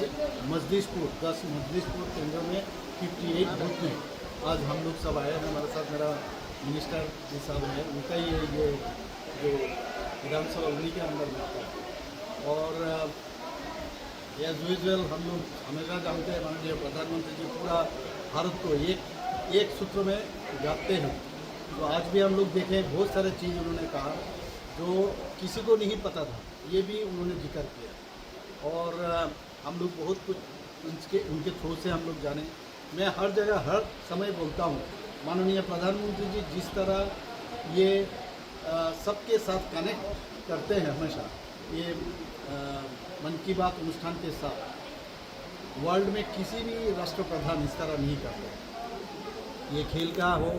मजलिसपुर 10 मजलिसपुर केंद्र में 58 बूथ में आज हम लोग सब आए हैं। हमारे साथ मेरा मिनिस्टर जी साहब है, उनका ही है ये जो विधानसभा उन्हीं के अंदर में आता है। और एज यूजुअल हम लोग हमेशा जानते हैं माननीय प्रधानमंत्री जी पूरा भारत को एक सूत्र में गाते हैं। तो आज भी हम लोग देखें बहुत सारे चीज़ उन्होंने कहा जो किसी को नहीं पता था, ये भी उन्होंने जिक्र किया और हम लोग बहुत कुछ उनके थ्रू से हम लोग जाने। मैं हर जगह हर समय बोलता हूँ माननीय प्रधानमंत्री जी जिस तरह ये सबके साथ कनेक्ट करते हैं हमेशा, ये मन की बात अनुष्ठान के साथ वर्ल्ड में किसी भी राष्ट्रप्रधान इस तरह नहीं करते। ये खेल का हो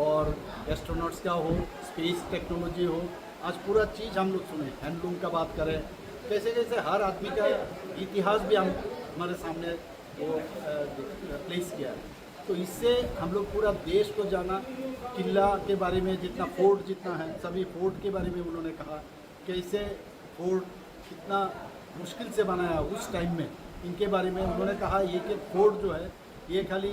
और एस्ट्रोनॉट्स का हो, स्पेस टेक्नोलॉजी हो, आज पूरा चीज़ हम लोग सुने, हैंडलूम का बात करें, कैसे कैसे हर आदमी का इतिहास भी हम हमारे सामने वो प्लेस किया है। तो इससे हम लोग पूरा देश को जाना, किला के बारे में जितना फोर्ट जितना है सभी फोर्ट के बारे में उन्होंने कहा, कैसे फोर्ट कितना मुश्किल से बनाया उस टाइम में इनके बारे में उन्होंने कहा ये कि फोर्ट जो है ये खाली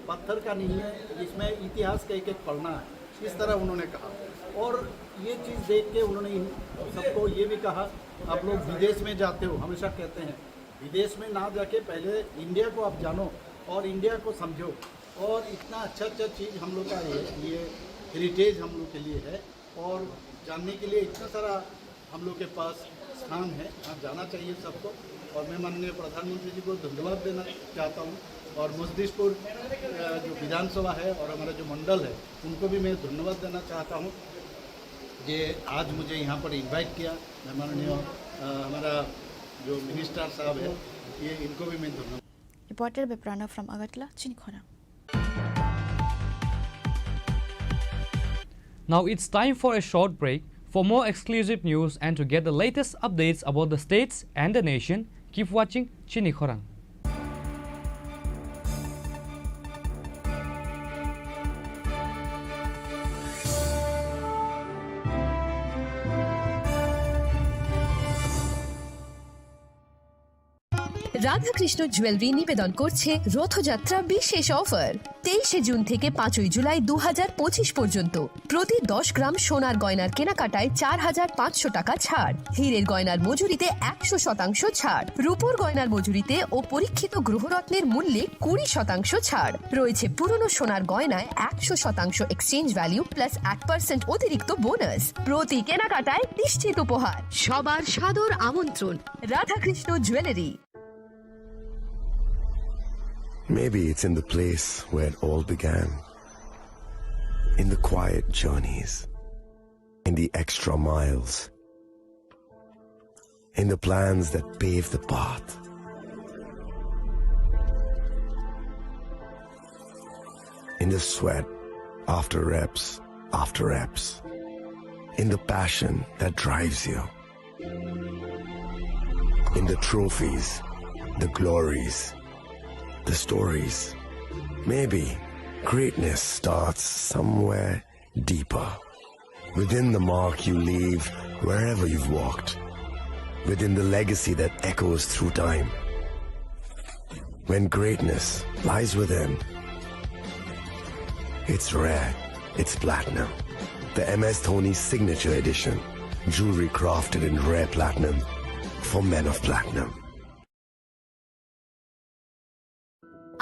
पत्थर का नहीं है, इसमें इतिहास का एक एक पढ़ना है, इस तरह उन्होंने कहा। और ये चीज़ देख के उन्होंने सबको ये भी कहा, आप लोग विदेश में जाते हो, हमेशा कहते हैं विदेश में ना जाके पहले इंडिया को आप जानो और इंडिया को समझो। और इतना अच्छा चीज़ हम लोग का ये हेरिटेज हम लोग के लिए है और जानने के लिए इतना सारा हम लोग के पास स्थान है, यहाँ जाना चाहिए सबको। और मैं माननीय प्रधानमंत्री जी को धन्यवाद देना चाहता हूँ और मुजफ्फरपुर जो विधानसभा है और हमारा जो मंडल है उनको भी मैं धन्यवाद देना चाहता हूँ कि आज मुझे यहाँ पर इनवाइट किया। मैं माननीय हमारा जो मिनिस्टर साहब है ये इनको भी मैं धन्यवाद। Reported by Pranav from Agartala, Chini Khorang. Now it's time for a short break. For more exclusive news and to get the latest updates about the states and the nation, keep watching Chini Khorang. Radhakrishna jewellery নিবেদন করছে রথযাত্রা বিশেষ offer 23 June থেকে 5 জুলাই 2025 পর্যন্ত প্রতি 10 গ্রাম সোনার গয়নার কেনাকাটায় 4500 টাকা ছাড়, হীরের গয়নার মজুরিতে 100% ছাড়, রূপোর গয়নার মজুরিতে ও পরীক্ষিত গ্রহরত্নের মূল্যে 20% ছাড় রয়েছে। পুরনো সোনার গয়নায় 100% এক্সচেঞ্জ ভ্যালু প্লাস 1% অতিরিক্ত বোনাস। প্রতি কেনাকাটায় নিশ্চিত উপহার। সবার সাদর আমন্ত্রণ Radhakrishna jewellery. Maybe it's in the place where it all began, in the quiet journeys, in the extra miles, in the plans that pave the path. In the sweat after reps, in the passion that drives you, in the trophies, the glories, the stories. Maybe greatness starts somewhere deeper, within the mark you leave wherever you've walked, within the legacy that echoes through time. When greatness lies within, it's rare, it's platinum. The MS Dhoni Signature Edition, jewelry crafted in rare platinum for men of platinum.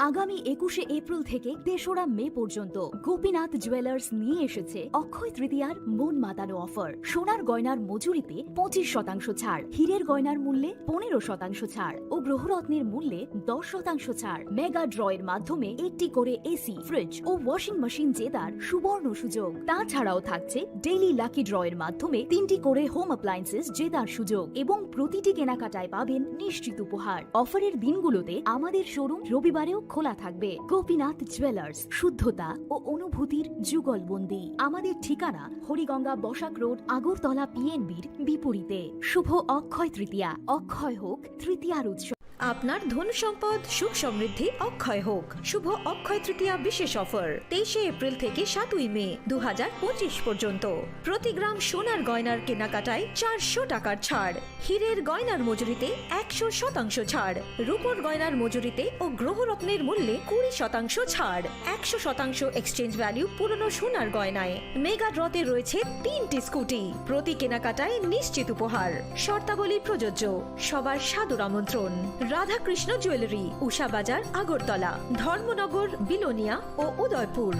আগামী 21শে April থেকে 3রা মে পর্যন্ত Gopinath jewellers নিয়ে এসেছে অক্ষয় তৃতীয়ার মন মাতানো offer. সোনার গয়নার মজুরিতে 25% ছাড়, হীরের গয়নার মূল্যে 15% ছাড় ও গ্রহরত্নের মূল্যে 10% ছাড়। মেগা ড্রয়ের মাধ্যমে একটি করে এসি, ফ্রিজ ও ওয়াশিং মেশিন জেতার সুবর্ণ সুযোগ। তাছাড়াও থাকছে ডেইলি লাকি ড্রয়ের মাধ্যমে 3টি করে হোম অ্যাপ্লায়েন্সেস জেতার সুযোগ এবং প্রতিটি কেনাকাটায় পাবেন নিশ্চিত উপহার। অফারের দিনগুলোতে আমাদের শোরুম রবিবারেও খোলা থাকবে। গোপীনাথ জুয়েলার্স, শুদ্ধতা ও অনুভূতির যুগলবন্দি। আমাদের ঠিকানা হরিগঙ্গা বসাক রোড, আগরতলা পিএনবির বিপরীতে। শুভ অক্ষয় তৃতীয়া, অক্ষয় হোক তৃতীয়ার উৎসব। আপনার ধন সম্পদ সুখ সমৃদ্ধি অক্ষয় হোক। শুভ অক্ষয় তৃতীয়া বিশেষ অফার 23 এপ্রিল থেকে 7 মে 2025 পর্যন্ত প্রতি গ্রাম সোনার গয়নার কেনাকাটায় 400 টাকার ছাড়, হীরের গয়নার মজুরিতে 100% ছাড়, রূপোর গয়নার মজুরিতে ও গ্রহরত্নের মূল্যে 20% ছাড়, 100% এক্সচেঞ্জ ভ্যালু পুরনো সোনার গয়নায়। মেগা ড্রতে রয়েছে 3টি স্কুটি, প্রতি কেনাকাটায় নিশ্চিত উপহার। শর্তাবলী প্রযোজ্য। সবার সাদর আমন্ত্রণ রাধাকৃষ্ণ জুয়েলারি, উষা বাজার, আগরতলা, ধর্মনগর, বিলোনিয়া ও উদয়পুর।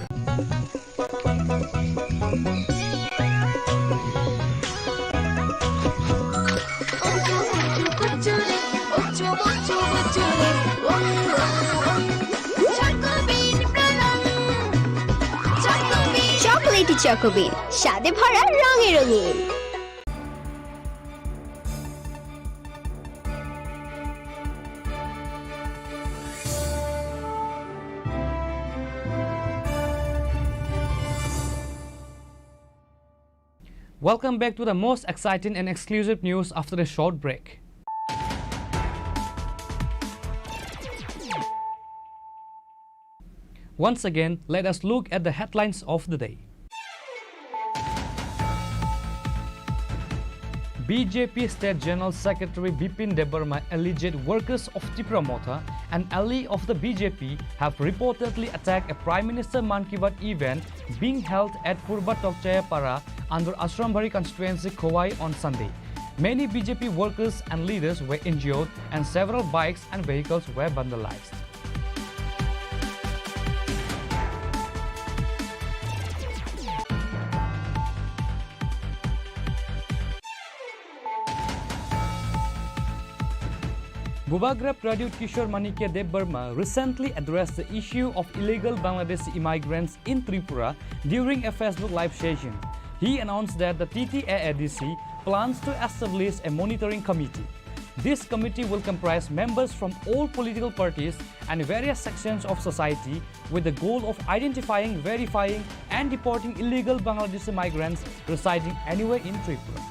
চকোলেটি চকোবিন, স্বাদে ভরা রঙে রঙিন। Welcome back to the most exciting and exclusive news after a short break. Once again, let us look at the headlines of the day. BJP State General Secretary Bipin Debarma alleged workers of Tripura Motha, an ally of the BJP, have reportedly attacked a Prime Minister Man Ki Baat event being held at Purba Tokchaya Para under Ashrambari constituency Khowai on Sunday. Many BJP workers and leaders were injured and several bikes and vehicles were vandalized. Gubagrab graduate Kishore Manikya Debarma recently addressed the issue of illegal Bangladeshi immigrants in Tripura during a Facebook live session. He announced that the TTAADC plans to establish a monitoring committee. This committee will comprise members from all political parties and various sections of society with the goal of identifying, verifying and deporting illegal Bangladeshi migrants residing anywhere in Tripura.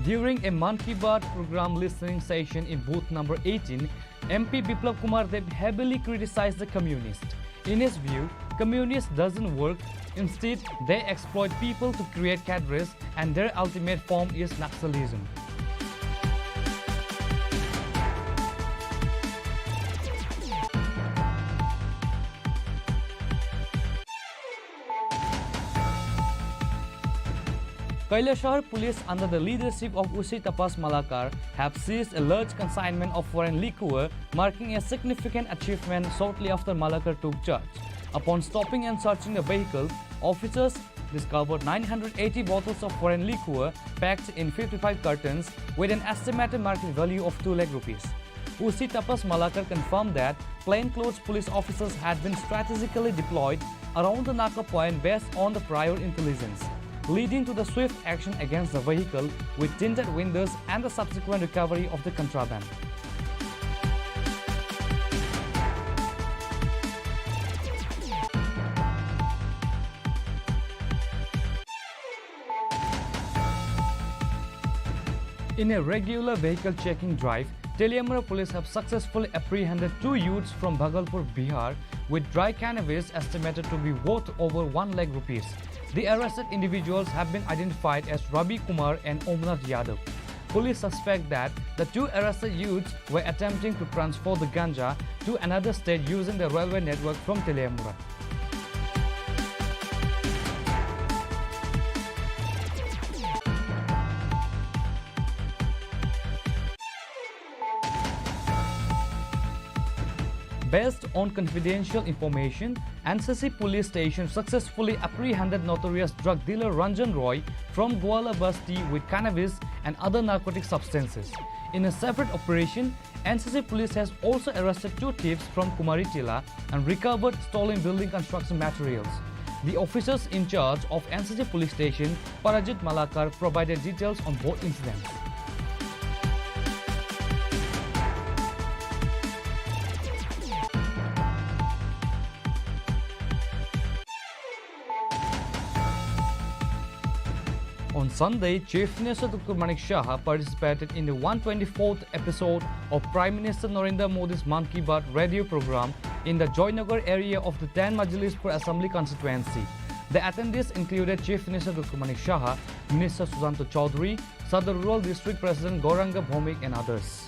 During a Man Ki Baat program listening session in booth number 18, MP Biplab Kumar Deb heavily criticized the communists. In his view, communists doesn't work. Instead, they exploit people to create cadres, and their ultimate form is Naxalism. Kailashahar police under the leadership of Usi Tapas Malakar have seized a large consignment of foreign liquor, marking a significant achievement shortly after Malakar took charge. Upon stopping and searching the vehicle, officers discovered 980 bottles of foreign liquor packed in 55 cartons with an estimated market value of 2 lakh rupees. Usi Tapas Malakar confirmed that plainclothes police officers had been strategically deployed around the Naka point based on the prior intelligence, leading to the swift action against the vehicle with tinted windows and the subsequent recovery of the contraband. In a regular vehicle checking drive, Teliamara police have successfully apprehended 2 youths from Bhagalpur, Bihar, with dry cannabis estimated to be worth over 1 lakh rupees. The arrested individuals have been identified as Rabi Kumar and Omnath Yadav. Police suspect that the 2 arrested youths were attempting to transfer the ganja to another state using the railway network from Teliamara. Based on confidential information, NCC police station successfully apprehended notorious drug dealer Ranjan Roy from Gwala Basti with cannabis and other narcotic substances. In a separate operation, NCC police has also arrested 2 thieves from Kumaritila and recovered stolen building construction materials. The officers in charge of NCC police station, Parajit Malakar, provided details on both incidents. On Sunday, Chief Minister Dr. Manik Shah participated in the 124th episode of Prime Minister Narendra Modi's Man Ki Baat radio program in the Joynagar area of the 10 Majlispur Assembly constituency. The attendees included Chief Minister Dr. Manik Shah, Minister Susanto Chaudhary, Sadar Rural District President Gauranga Bhomik and others.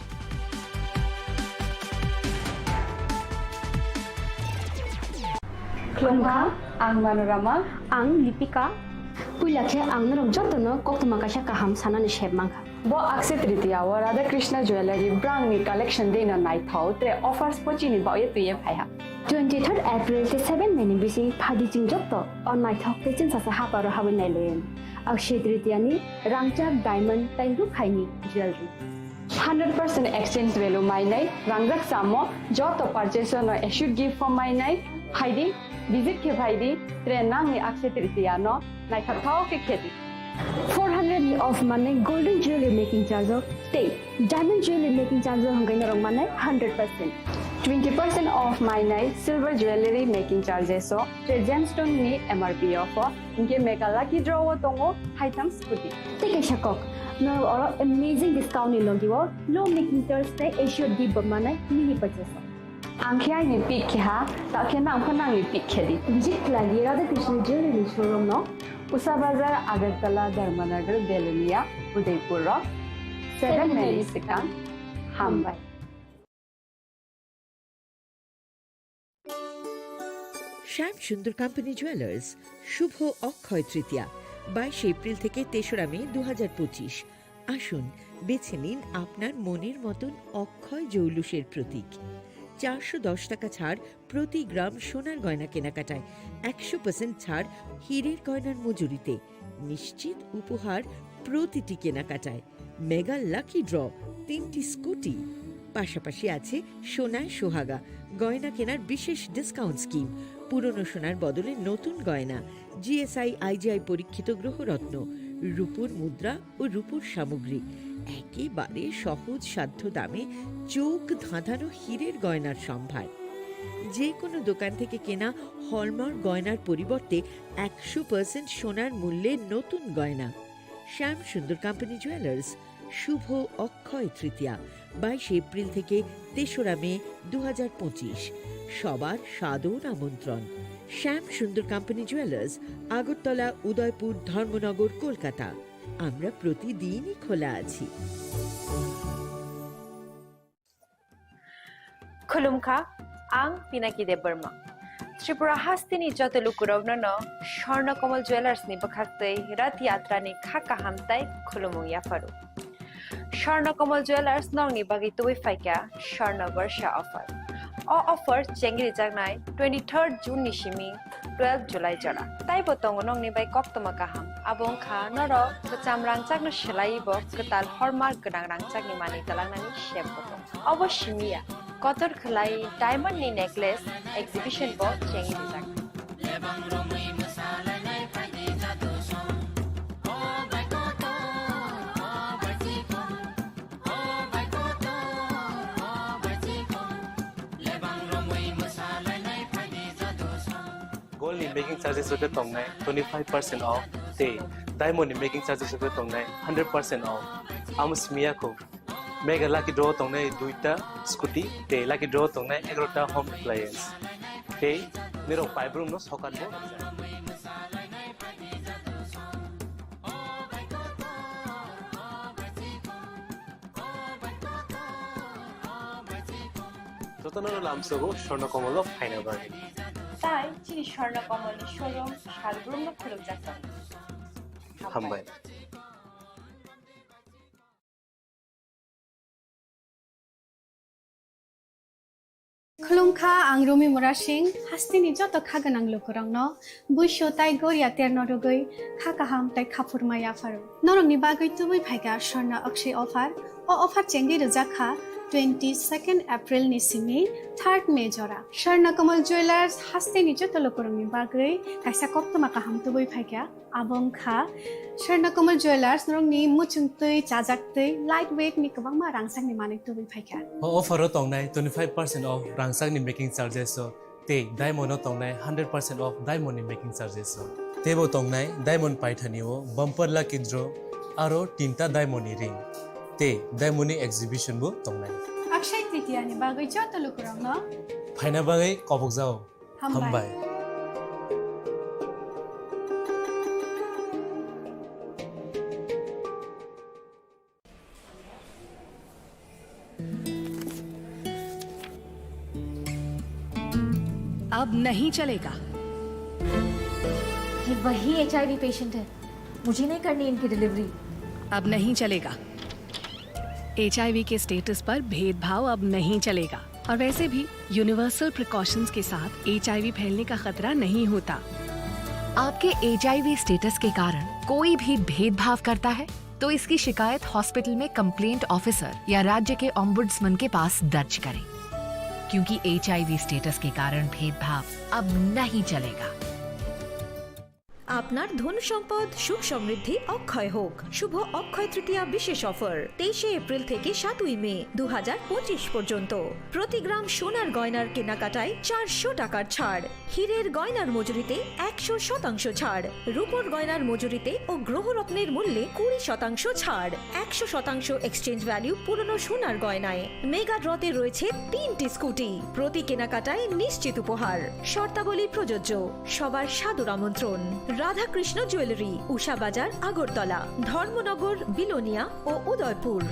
Klungha, ang Manorama, ang Lipika. Pulakhe ang narok jotono koktuma kasha kaham sanani shebmangha. Bo Akshaya Tritiya wa Radha Krishna Jewelry brand ni collection dena nai thau tre offers pochini ba ye tuye phaiha. 23rd April te 7 meni bisi phadi jing jotto on nai thau te chin sa ha paro hawen nai loyen. Akshaya Tritiya ni rangchak diamond taingu khaini jewelry. 100% exchange value my nai rangjak samo jotto purchase no issue gift for my nai haidi visit ke bhaidi tre nang ni Akshaya Tritiya no nai thau ke kheti. 400 of money golden jewelry making charge of stay. Diamond jewelry making charge of hangai narong money 100%. 20% off my night silver jewelry making charges so the gemstone ni MRP of inke make a lucky draw tongo high thumbs scooty. Take a shakok. no or amazing discount ni logi wo low making Thursday issue di bamana mini purchase angkhya ni pick kha ta khe nang phanang ni pick khedi visit lagi Radha Krishna jewelry showroom no Usa Bazar Agartala Dharmanagar Belunia Udaipur Rock 7 Mary Sikang Hambai শ্যাম সুন্দর company jewellers শুভ Akshaya Tritiya 22 April থেকে 3রা মে 2025। আসুন বেছে নিন আপনার মনের মতন অক্ষয় জৌলুসের প্রতীক। 410 টাকা ছাড় প্রতি গ্রাম সোনার গয়না কেনাকাটায়, 100% ছাড় হীরের গয়নার মজুরিতে, নিশ্চিত উপহার প্রতিটি কেনাকাটায়, মেগা লাকি ড্র 3টি স্কুটি, পাশাপাশি আছে সোনায় সোহাগা গয়না কেনার বিশেষ ডিসকাউন্ট স্কিম, পুরনো সোনার বদলে নতুন গয়না, জিএসআই আইজিআই পরীক্ষিত গ্রহরত্ন, রূপোর মুদ্রা ও রূপোর সামগ্রী, একেবারে সহজ সাধ্য দামে চোখ ধাঁধানো হীরের গয়নার সম্ভার। যে কোনো দোকান থেকে কেনা হলমার্ক গয়নার পরিবর্তে 100% সোনার মূল্যে নতুন গয়না। শ্যাম সুন্দর কোম্পানি জুয়েলার্স শুভ অক্ষয় তৃতীয়া 22 এপ্রিল থেকে 3রা মে 2025। সবার সাদর আমন্ত্রণ। শ্যাম সুন্দর কোম্পানি জুয়েলার্স, আগরতলা, উদয়পুর, ধর্মনগর, কলকাতা। আমরা প্রতিদিনই খোলা আছি। Khulumkha ang Pinaki de Burma. Tripura hastini joto lukurogno no Shorna Komal Jewelers ni bakhaktei rat yatra ni khaka hamtai khulumung ya faru. Shorna Komal Jewelers nong ni bagi tuwi faika Shorna Varsha offer. O offer chengri jagnai 23rd June ni shimi 12 July jara. Tai botong nong ni bai koktoma kaham abong kha noro bacham rangchak no shelai bo ketal hallmark gedang rangchak ni mani talang nani shep botong. Obo shimia Kotor Khalai Diamond ni necklace exhibition bo chengi dijak. Gold ni making charges hote tongnai 25% off te diamond ni making charges hote tongnai 100% off amusmia ko mega lucky draw tongnai 2ta scooty te lucky draw tongnai 11ta home appliance te niro five room no sokan bo Totanoro lamsogo shorna komolo faina bani Tai chini Shorna Komal ni showroom shalbrum no khuluk jakta. Hambai Khulumkha ang Rumi Murashing hastini joto khaganang lukurang no buisho tai goria terno rogoi khakaham tai khapurmaya faru norong ni bagoi tubui phaiga Shorna Akshay offer o offer chengi rujakha 22nd April ni simi 3rd May jora Shorna Komal Jewelers hastini joto lukurang ni bagoi kaisa koktoma kaham tubui phaiga abong kha Shorna Komal Jewelers norong ni muchungtui chajaktui lightweight ni kabangma rangsak ni manik tubui phaiga offer tongnai 25% off rangsak ni making charges so te diamond tongnai 100% off diamond ni making charges so tebo tongnai diamond paithani o bumper lucky draw aro tinta diamond ni ring te diamond ni exhibition bo tongnai Akshay Tritiya ni bagoi joto lukurang no phaina bagai kobok jao hambai अब नहीं चलेगा। ये वही HIV patient है, मुझे नहीं करनी इनकी डिलीवरी। अब नहीं चलेगा। HIV के स्टेटस पर भेदभाव अब नहीं चलेगा और वैसे भी यूनिवर्सल प्रिकॉशंस के साथ HIV फैलने का खतरा नहीं होता। आपके HIV स्टेटस के कारण कोई भी भेदभाव करता है तो इसकी शिकायत हॉस्पिटल में कंप्लेंट ऑफिसर या राज्य के ओम्बुड्समैन के पास दर्ज करें, क्योंकि HIV स्टेटस के कारण भेदभाव अब नहीं चलेगा। আপনার ধন সম্পদ সুখ সমৃদ্ধি অক্ষয় হোক। শুভ অক্ষয় তৃতীয়া বিশেষ অফার 23 এপ্রিল থেকে 7 মে 2025 পর্যন্ত। প্রতি গ্রাম সোনার গয়নার কেনাকাটায় 400 টাকার ছাড়, হীরের গয়নার মজুরিতে 100% ছাড়, রূপোর গয়নার মজুরিতে ও গ্রহরত্নের মূল্যে 20% ছাড়, 100% এক্সচেঞ্জ ভ্যালু পুরনো সোনার গয়নায়। মেগা ড্রতে রয়েছে 3টি স্কুটি, প্রতি কেনাকাটায় নিশ্চিত উপহার। শর্তাবলী প্রযোজ্য। সবার সাদর আমন্ত্রণ। রাধাকৃষ্ণ জুয়েলারি, উষা বাজার, আগরতলা, ধর্মনগর, বিলোনিয়া ও উদয়পুর।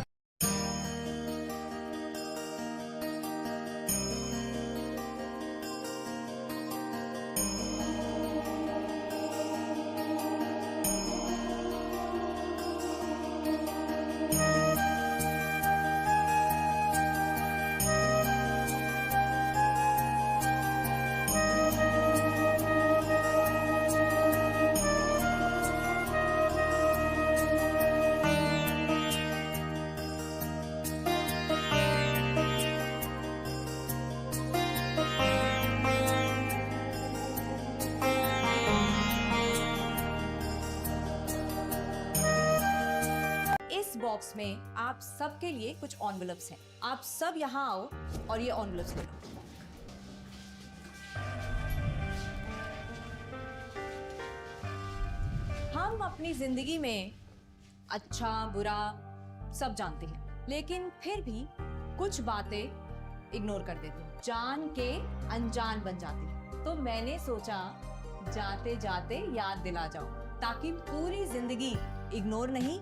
इस बॉक्स में आप सबके लिए कुछ एनवेलप्स हैं। आप सब यहाँ आओ और ये एनवेलप्स ले लो। हम अपनी जिंदगी में अच्छा बुरा सब जानते हैं, लेकिन फिर भी कुछ बातें इग्नोर कर देते हैं, जान के अनजान बन जाती है। तो मैंने सोचा जाते जाते याद दिला जाओ, ताकि पूरी जिंदगी इग्नोर नहीं,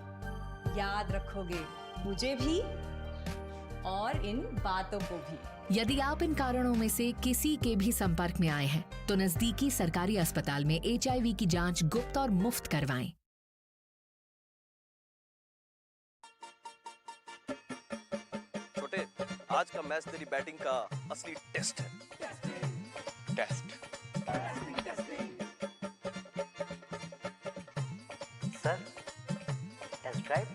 याद रखोगे मुझे भी और इन बातों को भी। यदि आप इन कारणों में से किसी के भी संपर्क में आए हैं तो नजदीकी सरकारी अस्पताल में HIV की जांच गुप्त और मुफ्त करवाएं। छोटे, आज का मैच तेरी बैटिंग का असली टेस्ट है। Test sir, test drive.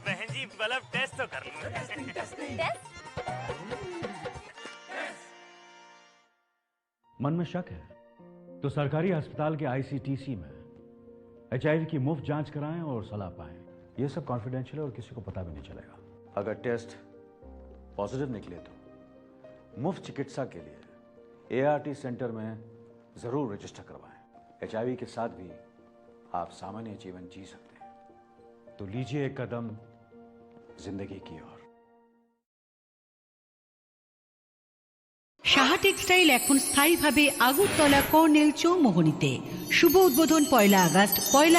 बहन जी बल्ब टेस्ट तो कर लो। मन में शक है तो सरकारी अस्पताल के ICTC में HIV की मुफ्त जांच कराएं और सलाह पाएं। ये सब कॉन्फिडेंशियल है और किसी को पता भी नहीं चलेगा। अगर टेस्ट पॉजिटिव निकले तो मुफ्त चिकित्सा के लिए ART सेंटर में जरूर रजिस्टर करवाएं। HIV के साथ भी आप सामान्य जीवन जी सकते हैं, तो लीजिए एक कदम जिंदगी की ओर। সাহা টেক্সটাইল এখন স্থায়ীভাবে আগরতলা কর্নেল চৌমোহনীতে। শুভ উদ্বোধন 1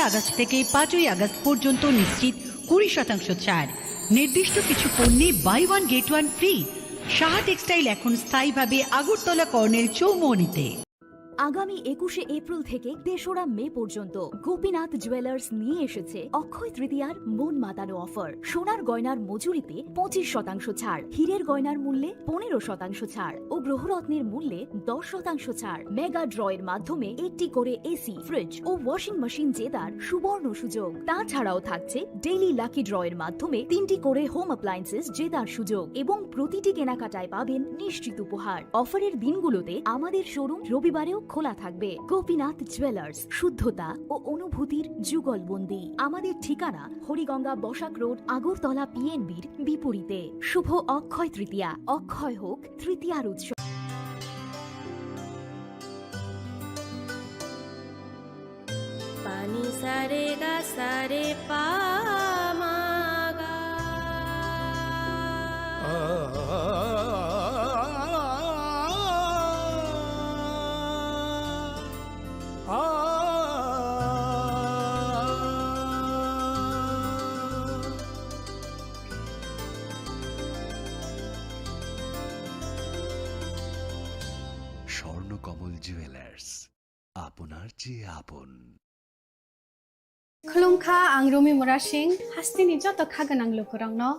আগস্ট থেকে 5 আগস্ট পর্যন্ত নিশ্চিত 20% ছাড়। নির্দিষ্ট কিছু পণ্যে buy one get one free. Saha textile এখন স্থায়ীভাবে আগরতলা কর্নেল চৌমোহনীতে। আগামী 21 এপ্রিল থেকে 3রা মে পর্যন্ত গোপীনাথ জুয়েলার্স নিয়ে এসেছে অক্ষয় তৃতীয়ার মন মাতানো অফার। সোনার গয়নার মজুরিতে 25% ছাড়, হীরের গয়নার মূল্যে 15% ছাড় ও গ্রহরত্নের মূল্যে 10% ছাড়। মেগা ড্রয়ের মাধ্যমে একটি করে এসি, ফ্রিজ ও ওয়াশিং মেশিন জেতার সুবর্ণ সুযোগ। তাছাড়াও থাকছে ডেইলি লাকি ড্রয়ের মাধ্যমে 3টি করে হোম অ্যাপ্লায়েন্সেস জেতার সুযোগ এবং প্রতিটি কেনাকাটায় পাবেন নিশ্চিত উপহার। অফারের দিনগুলোতে আমাদের শোরুম রবিবারেও খোলা থাকবে। গোপীনাথ জুয়েলার্স, শুদ্ধতা ও অনুভূতির যুগলবন্দি। আমাদের ঠিকানা হরিগঙ্গা বসাক রোড, আগরতলা PNBর বিপরীতে। শুভ অক্ষয় তৃতীয়া, অক্ষয় হোক তৃতীয়ার উৎসব। पानी सारे गा सारे पा স্বর্ণকমল জুয়েলার্স, আপনার চেয়ে আপন। खुलुमखा आं रमि मुरा सिंह हास्तिनि जत खागोनां लोगोरांनो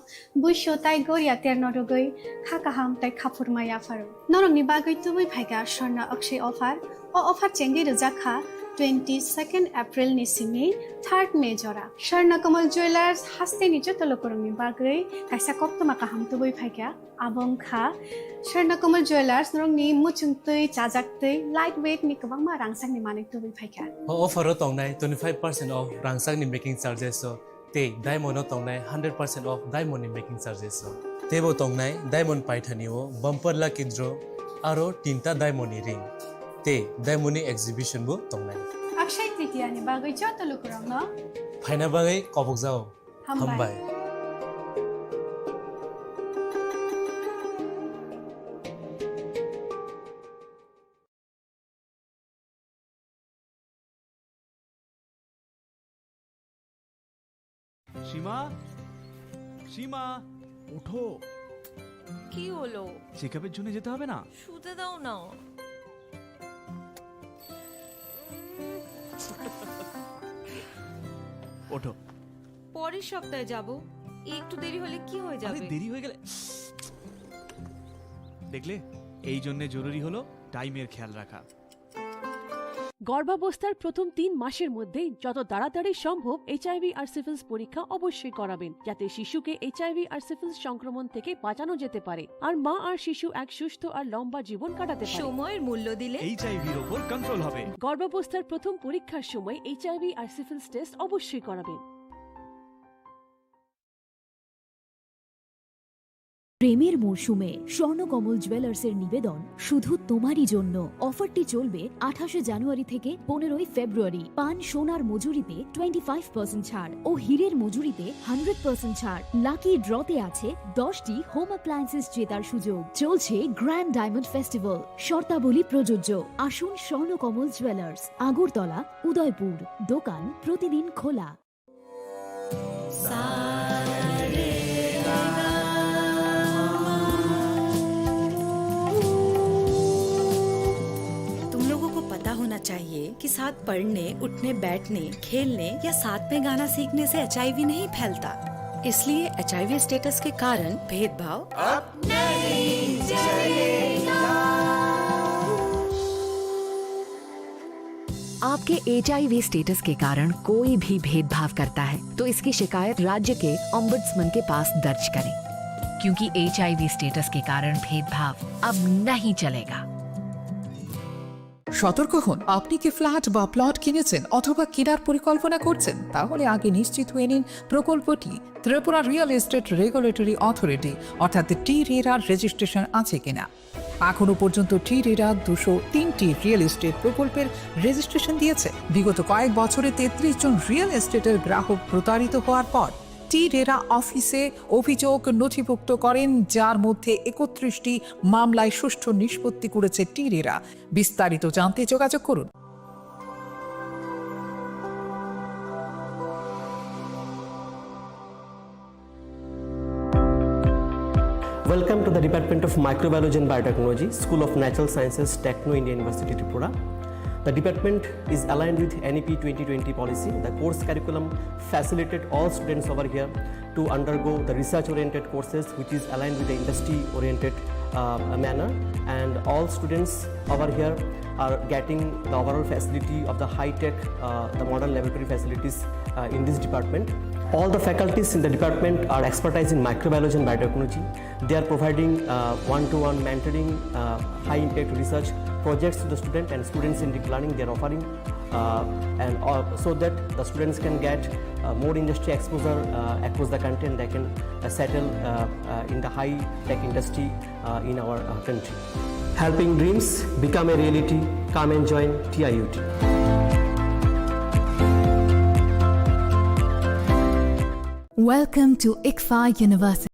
बुइसो ताइ गरिया तेरनो रुगै खाकाहाम ताइ खाफुरमाया फारो नरंनि बागै तुबै फाइगा स्वर्ణ अक्षय अफार ओ अफार चेंगि रजाखा 22 April ni simi 3rd May jora Swarnakomal Jewelers hasteni jotolo korongni bagui kaisa koptoma kaham tubui phaikya abong kha Swarnakomal Jewelers norongni muchungtui chajaktui lightweight ni kwbangma rangsakni manik tubui phaikya offer tongnai 25% off rangsakni making charges so te diamond tongnai 100% off diamond ni making charges so tebo tongnai diamond paithani o bumper lucky draw aro tinta diamond ni ring te diamond ni exhibition bu tongnai Akshay Tritiya ni bagui jotolo korong no phaina bagai kobok jao hambai সীমা সীমা ওঠো কি হলো চেকআপের জন্য যেতে হবে না শুতে দাও না ওঠো পরের সপ্তাহে যাব একটু দেরি হলে কি হয়ে যাবে আরে দেরি হয়ে গেলে দেখলে এই জন্য জরুরি হলো টাইমের খেয়াল রাখা গর্ভাবস্থার প্রথম 3 মাসের মধ্যে যত তাড়াতাড়ি সম্ভব এইচআইভি আর সিফিলিস পরীক্ষা অবশ্যই করাবেন যাতে শিশুকে এইচআইভি আর সিফিলিস সংক্রমণ থেকে বাঁচানো যেতে পারে আর মা আর শিশু এক সুস্থ আর লম্বা জীবন কাটাতে পারে সময়ের মূল্য দিলে এইচআইভির উপর কন্ট্রোল হবে গর্ভাবস্থার প্রথম পরীক্ষার সময় এইচআইভি আর সিফিলিস টেস্ট অবশ্যই করাবেন প্রেমের মরশুমে স্বর্ণকমল জুয়েলার্সের নিবেদন শুধু তোমারই জন্য অফারটি চলবে 28 জানুয়ারি থেকে 15 ফেব্রুয়ারি পান সোনার মজুরিতে 25% ছাড় ও হীরের মজুরিতে 100% ছাড় লাকি ড্রতে আছে 10টি হোম অ্যাপ্লায়েন্সেস জেতার সুযোগ চলছে গ্র্যান্ড ডায়মন্ড ফেস্টিভ্যাল শর্তাবলী প্রযোজ্য আসুন স্বর্ণকমল জুয়েলার্স আগরতলা উদয়পুর দোকান প্রতিদিন খোলা होना चाहिए कि साथ पढ़ने उठने बैठने खेलने या साथ में गाना सीखने से एचआईवी नहीं फैलता इसलिए एचआईवी स्टेटस के कारण भेदभाव अब नहीं चलेगा। आपके एचआईवी स्टेटस के कारण कोई भी भेदभाव करता है तो इसकी शिकायत राज्य के ओम्बड्समैन के पास दर्ज करें क्योंकि एचआईवी स्टेटस के कारण भेदभाव अब नहीं चलेगा। সতর্ক হন আপনি কি ফ্ল্যাট বা প্লট কিনেছেন অথবা কেনার পরিকল্পনা করছেন তাহলে আগে নিশ্চিত হয়ে নিন প্রকল্পটি Tripura real estate regulatory authority অর্থাৎ টি-রেরার রেজিস্ট্রেশন আছে কিনা এখনো পর্যন্ত টি-রেরা 203টি রিয়েল এস্টেট প্রকল্পের রেজিস্ট্রেশন দিয়েছে বিগত কয়েক বছরে 33 জন রিয়েল এস্টেটের গ্রাহক প্রতারিত হওয়ার পর টি-রেরা অফিসে অভিযোগ নথিভুক্ত করেন যার মধ্যে 31টি মামলায় সুষ্ঠু নিষ্পত্তি করেছে টি-রেরা বিস্তারিত জানতে যোগাযোগ করুন Welcome to the Department of Microbiology and Biotechnology, School of Natural Sciences, Techno India University, Tripura. The department is aligned with NEP 2020 policy. The course curriculum facilitated all students over here to undergo the research-oriented courses, which is aligned with the industry-oriented manner. And all students over here are getting the overall facility of the high-tech, the modern laboratory facilities in this department. All the faculties in the department are expertise in microbiology and biotechnology. They are providing one-to-one mentoring, high-impact research projects to the student and students in deep learning. They are offering so that the students can get more industry exposure across the country and they can settle in the high-tech industry in our country. Helping dreams become a reality. Come and join TIUT. Welcome to ICFA University.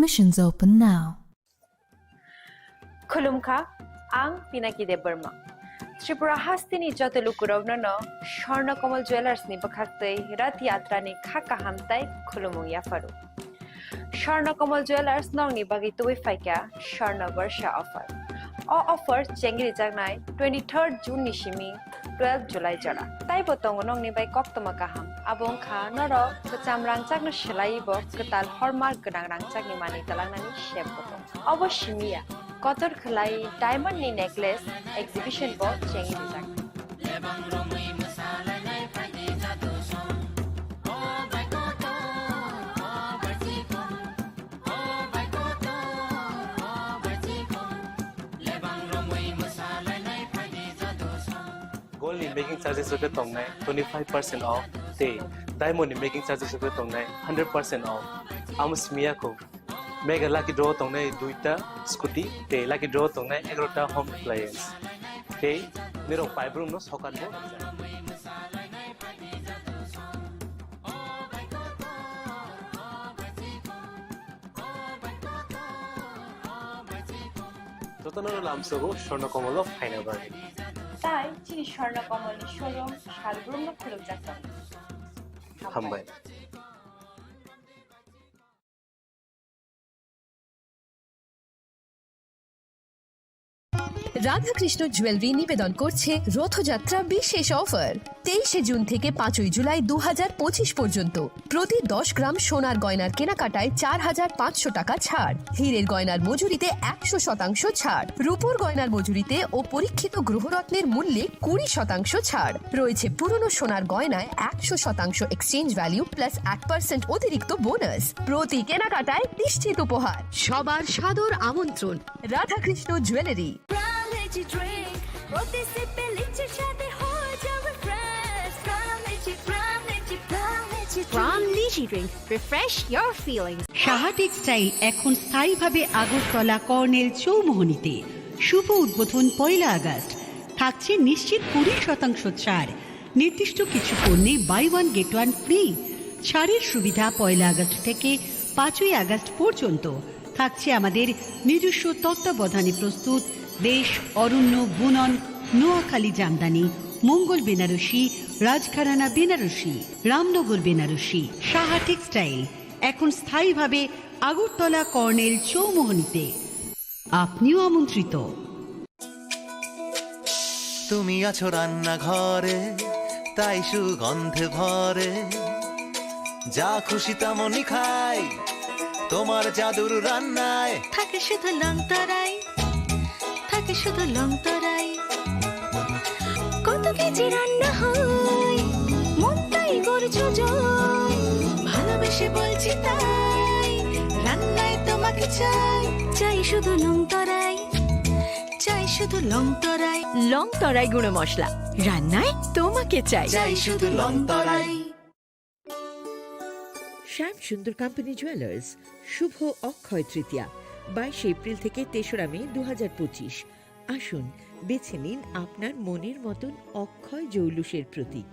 Admissions open now. खुलुमखा आं पिनाकी देब Burma Tripura हास्तिनि जतलुकुरावनो स्वर्णकमल ज्वेलार्सनि बखाक्तै रथ यात्रानि खाका हामताय खुलुमुं याफारु स्वर्णकमल ज्वेलार्स नंनि बागै तुबै फाइका स्वर्ण वर्ष offer offer चेंगरि जागनाय 23 जून निसिमी 12 जुलाई जरा ताइ बतंग नंनि bye कक्तमा काहाम आबं खा नर कचाम रांचागनो सेलाइबो कताल हरमार्क गोनां रांचागनि मानि तलांनानि शेप बतंग अवश्यमिया कतर खलाई डायमंड नि नेकलेस एग्जीबिशन बो चेंगि जाग Gold in making charges of the tongnai 25% off. Te diamond in making charges of the tongnai 100% off. Amus miyako. Mega lucky draw tongnai duita scooty. Te lucky draw tongnai egrota home appliance. Te niro five room no sokan bo. Totanoro lamsogo shornokomolo faina bagi. তাই চিনি স্বর্ণকমলের showroom শালগ্রাম খুলুক যাত্রা হামবাই Radhakrishna jewellery নিবেদন করছে রথযাত্রা বিশেষ offer 23 June থেকে 5 জুলাই 2025 পর্যন্ত প্রতি 10 গ্রাম সোনার গয়নার কেনাকাটায় 4500 টাকা ছাড় হীরের গয়নার মজুরিতে 100% ছাড় রূপোর গয়নার মজুরিতে ও পরীক্ষিত গ্রহরত্নের মূল্যে 20% ছাড় রয়েছে পুরনো সোনার গয়নায় 100% এক্সচেঞ্জ ভ্যালু প্লাস 8% অতিরিক্ত বোনাস প্রতি কেনাকাটায় নিশ্চিত উপহার সবার সাদর আমন্ত্রণ রাধাকৃষ্ণ জুয়েলারি সাহা টেক্সটাইল এখন স্থায়ীভাবে আগরতলা কর্নেল চৌমোহনীতে শুভ উদ্বোধন 1 আগস্ট থাকছে নিশ্চিত 20% ছাড় নির্দিষ্ট কিছু পণ্যে buy one get one free ছাড়ের সুবিধা 1 আগস্ট থেকে 5 আগস্ট পর্যন্ত থাকছে আমাদের নিজস্ব তত্ত্বাবধানে প্রস্তুত দেশ অরণ্য বুনন নোয়াখালী জামদানি মঙ্গল বেনারসি রাজঘরানা বেনারসি রামনগর বেনারসি সাহা টেক্সটাইল এখন স্থায়ীভাবে আগরতলা কর্নেল চৌমোহনীতে আপনিও আমন্ত্রিত তুমি আছো রান্না ঘরে তাই সুগন্ধে ভরে যা খুশি তেমনই খাই তোমার জাদুর রান্নায় থাকে শুধু লংতরাই থাকে শুধু লংতরাই কত কেজি রান্না হয় মন তাই করছো জয় ভালোবেসে বলছি তাই রান্নায় তোমাকে চাই চাই শুধু লংতরাই চাই শুধু লংতরাই লংতরাই গুঁড়ো মশলা রান্নায় তোমাকে চাই চাই শুধু লংতরাই শ্যাম সুন্দর কোম্পানি জুয়েলার্স শুভ অক্ষয় তৃতীয়া 22 এপ্রিল থেকে 3রা মে 2025 আসুন বেছে নিন আপনার মনের মতন অক্ষয় জৌলুসের প্রতীক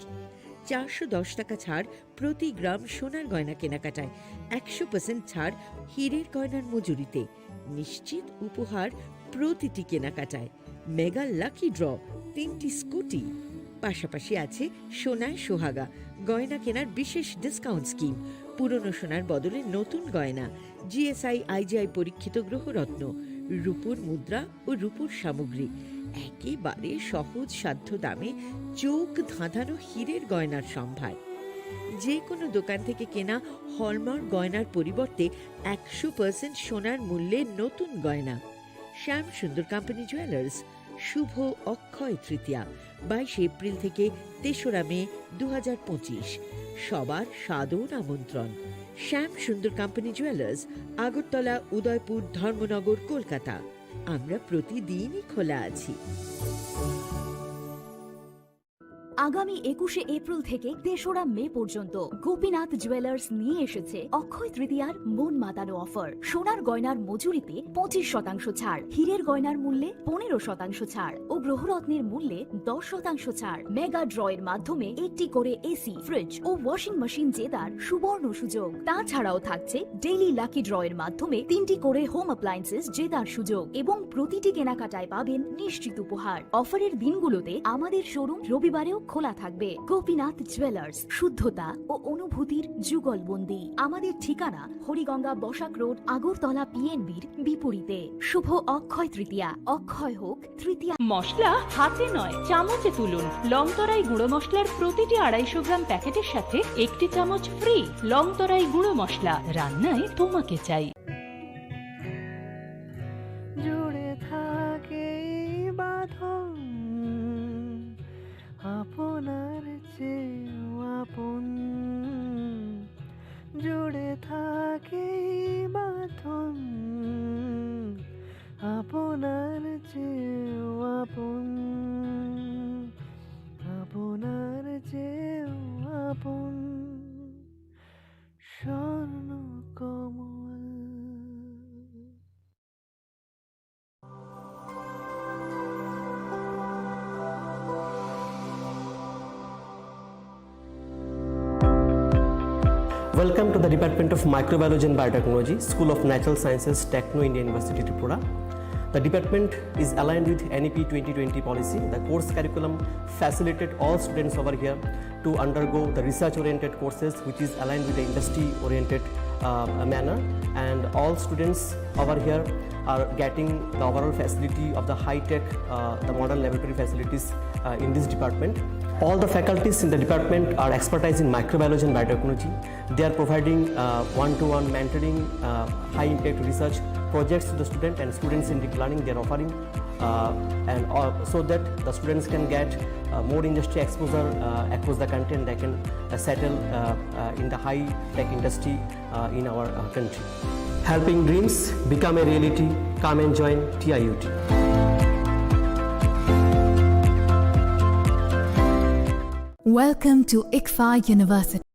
410 টাকা ছাড় প্রতি গ্রাম সোনার গয়না কেনাকাটায় 100% ছাড় হীরের গয়নার মজুরিতে নিশ্চিত উপহার প্রতিটি কেনাকাটায় মেগা লাকি ড্র 3টি স্কুটি পাশাপাশি আছে সোনায় সোহাগা গয়না কেনার বিশেষ ডিসকাউন্ট স্কিম পুরনো সোনার বদলে নতুন গয়না জিএসআই আইজিআই পরীক্ষিত গ্রহরত্ন রূপোর মুদ্রা ও রূপোর সামগ্রী একেবারে সহজ সাধ্য দামে চোখ ধাঁধানো হীরের গয়নার সম্ভার যে কোনো দোকান থেকে কেনা হলমার্ক গয়নার পরিবর্তে 100% সোনার মূল্যে নতুন গয়না শ্যাম সুন্দর কোম্পানি জুয়েলার্স শুভ অক্ষয় তৃতীয়া 22 এপ্রিল থেকে 3রা মে 2025 সবার সাদর আমন্ত্রণ শ্যাম সুন্দর কোম্পানি জুয়েলার্স আগরতলা উদয়পুর ধর্মনগর কলকাতা আমরা প্রতিদিনই খোলা আছি আগামী 21শে এপ্রিল থেকে 3রা মে পর্যন্ত গোপীনাথ জুয়েলার্স নিয়ে এসেছে অক্ষয় তৃতীয়ার মন মাতানো অফার। সোনার গয়নার মজুরিতে 25% ছাড়, হীরের গয়নার মূল্যে 15% ছাড় ও গ্রহরত্নের মূল্যে 10% ছাড়। মেগা ড্রয়ের মাধ্যমে একটি করে এসি, ফ্রিজ ও ওয়াশিং মেশিন জেতার সুবর্ণ সুযোগ। তাছাড়াও থাকছে ডেইলি লাকি ড্রয়ের মাধ্যমে 3টি করে হোম অ্যাপ্লায়েন্সেস জেতার সুযোগ এবং প্রতিটি কেনাকাটায় পাবেন নিশ্চিত উপহার। অফারের দিনগুলোতে আমাদের শোরুম রবিবারেও খোলা থাকবে। গোপীনাথ জুয়েলার্স, শুদ্ধতা ও অনুভূতির যুগলবন্দি। আমাদের ঠিকানা হরিগঙ্গা বসাক রোড, আগরতলা পিএনবির বিপরীতে। শুভ অক্ষয় তৃতীয়া, অক্ষয় হোক তৃতীয়া। মশলা হাতে নয় চামচে তুলুন। লংতরাই গুঁড়ো মশলার প্রতিটি 250 গ্রাম প্যাকেটের সাথে 1টি চামচ ফ্রি। লংতরাই গুঁড়ো মশলা, রান্নায় তোমাকে চাই। জুড়ে থাকে বাঁধন আপনার চেয়েও আপন, জুড়ে থাকে বাঁধন আপনার চেয়েও আপন, আপনার চেয়েও আপন স্বর্ণ কমল। Welcome to the Department of Microbiology and Biotechnology, School of Natural Sciences, Techno Indian University Tripura. The department is aligned with NEP 2020 policy. The course curriculum facilitated all students over here to undergo the research-oriented courses, which is aligned with the industry-oriented manner. And all students over here are getting the overall facility of the high-tech, the modern laboratory facilities in this department. All the faculties in the department are expertise in microbiology and biotechnology. They are providing one-to-one mentoring, high-impact research projects to the student, and students in deep learning they are offering, so that the students can get more industry exposure across the country, and they can settle in the high-tech industry in our country. Helping dreams become a reality. Come and join TIUT. Welcome to ICFA University.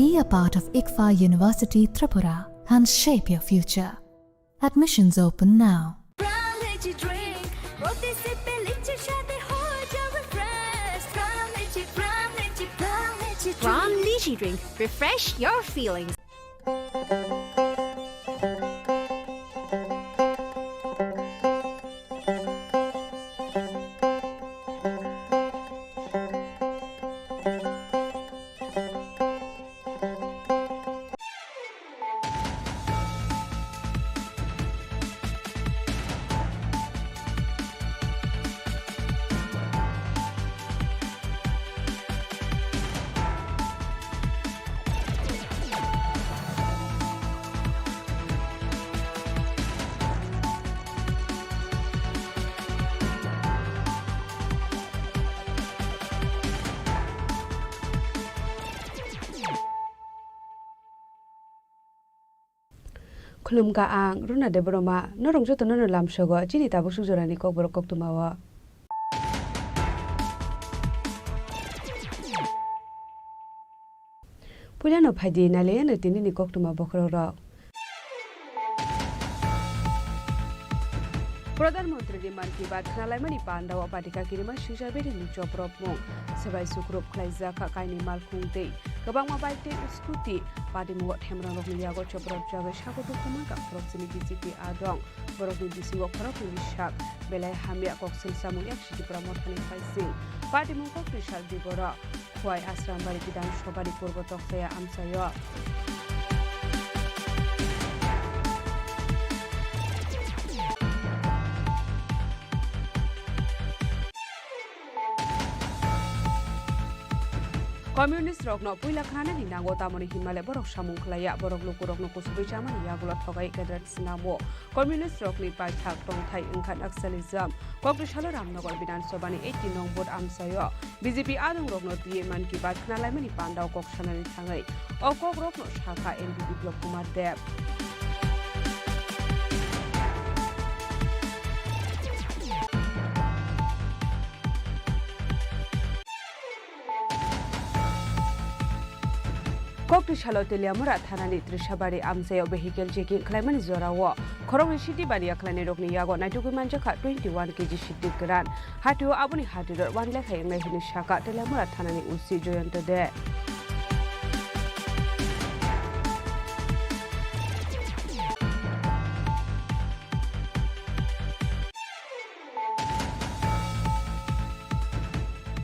Be a part of ICFA University Tripura and shape your future. Admissions open now. Ram Lychee Drink. Refresh your feelings. khulumka ang runa de boroma norong joto no lamsogo chini tabu sujorani kok borok kok tumawa Pulyano phaidi nale na tinini kok tuma bokhro ro प्रधानमन्त्री मान की बात खालायमानि पान्दाव पाटिका किरिमा सुजाबेरि निचोप्रपमो सबाय सुक्रुप खलाइजाखा काइनि मालखुंते गोबां बाइकते scooty पाटिमो थेमरां रगनियागो चोप्रप जागे सागोदो खमाका प्रक्सिनि BJP आदं बरकनि बिसिगो खरकनि शाक बेलाय हामिया कक्सिल सामु एकसिति प्रमोथानि फाइसिं पाटिमो कक्रि साल दिबरा खवाय आश्रामबारि विधानसभानि पूर्व तक्साया आमसायो Communist rokno puila khana ni nango tamoni himale borok samung khlaya borok luku rokno kusubui chamani yagulo thogai kadrat sinamo Communist rokni pai thak tongthai ungkhan aksalism kokri shala ramnagar bidan sobani 18 nong bot amsayo BJP adong rokno tie man ki bat khnalai mani pandao kok sanani thangai okok rokno shakha NPP Blok Kumar Dev Kokri shalo teliamura thanani trishabari amsayo vehicle checking khlaimani zorawo khorong city bari akhlani rokni yago naituku manjaka 21 kg city gran hatio abuni hatiror 1 lakh yengai hini shaka teliamura thanani usi joyanta de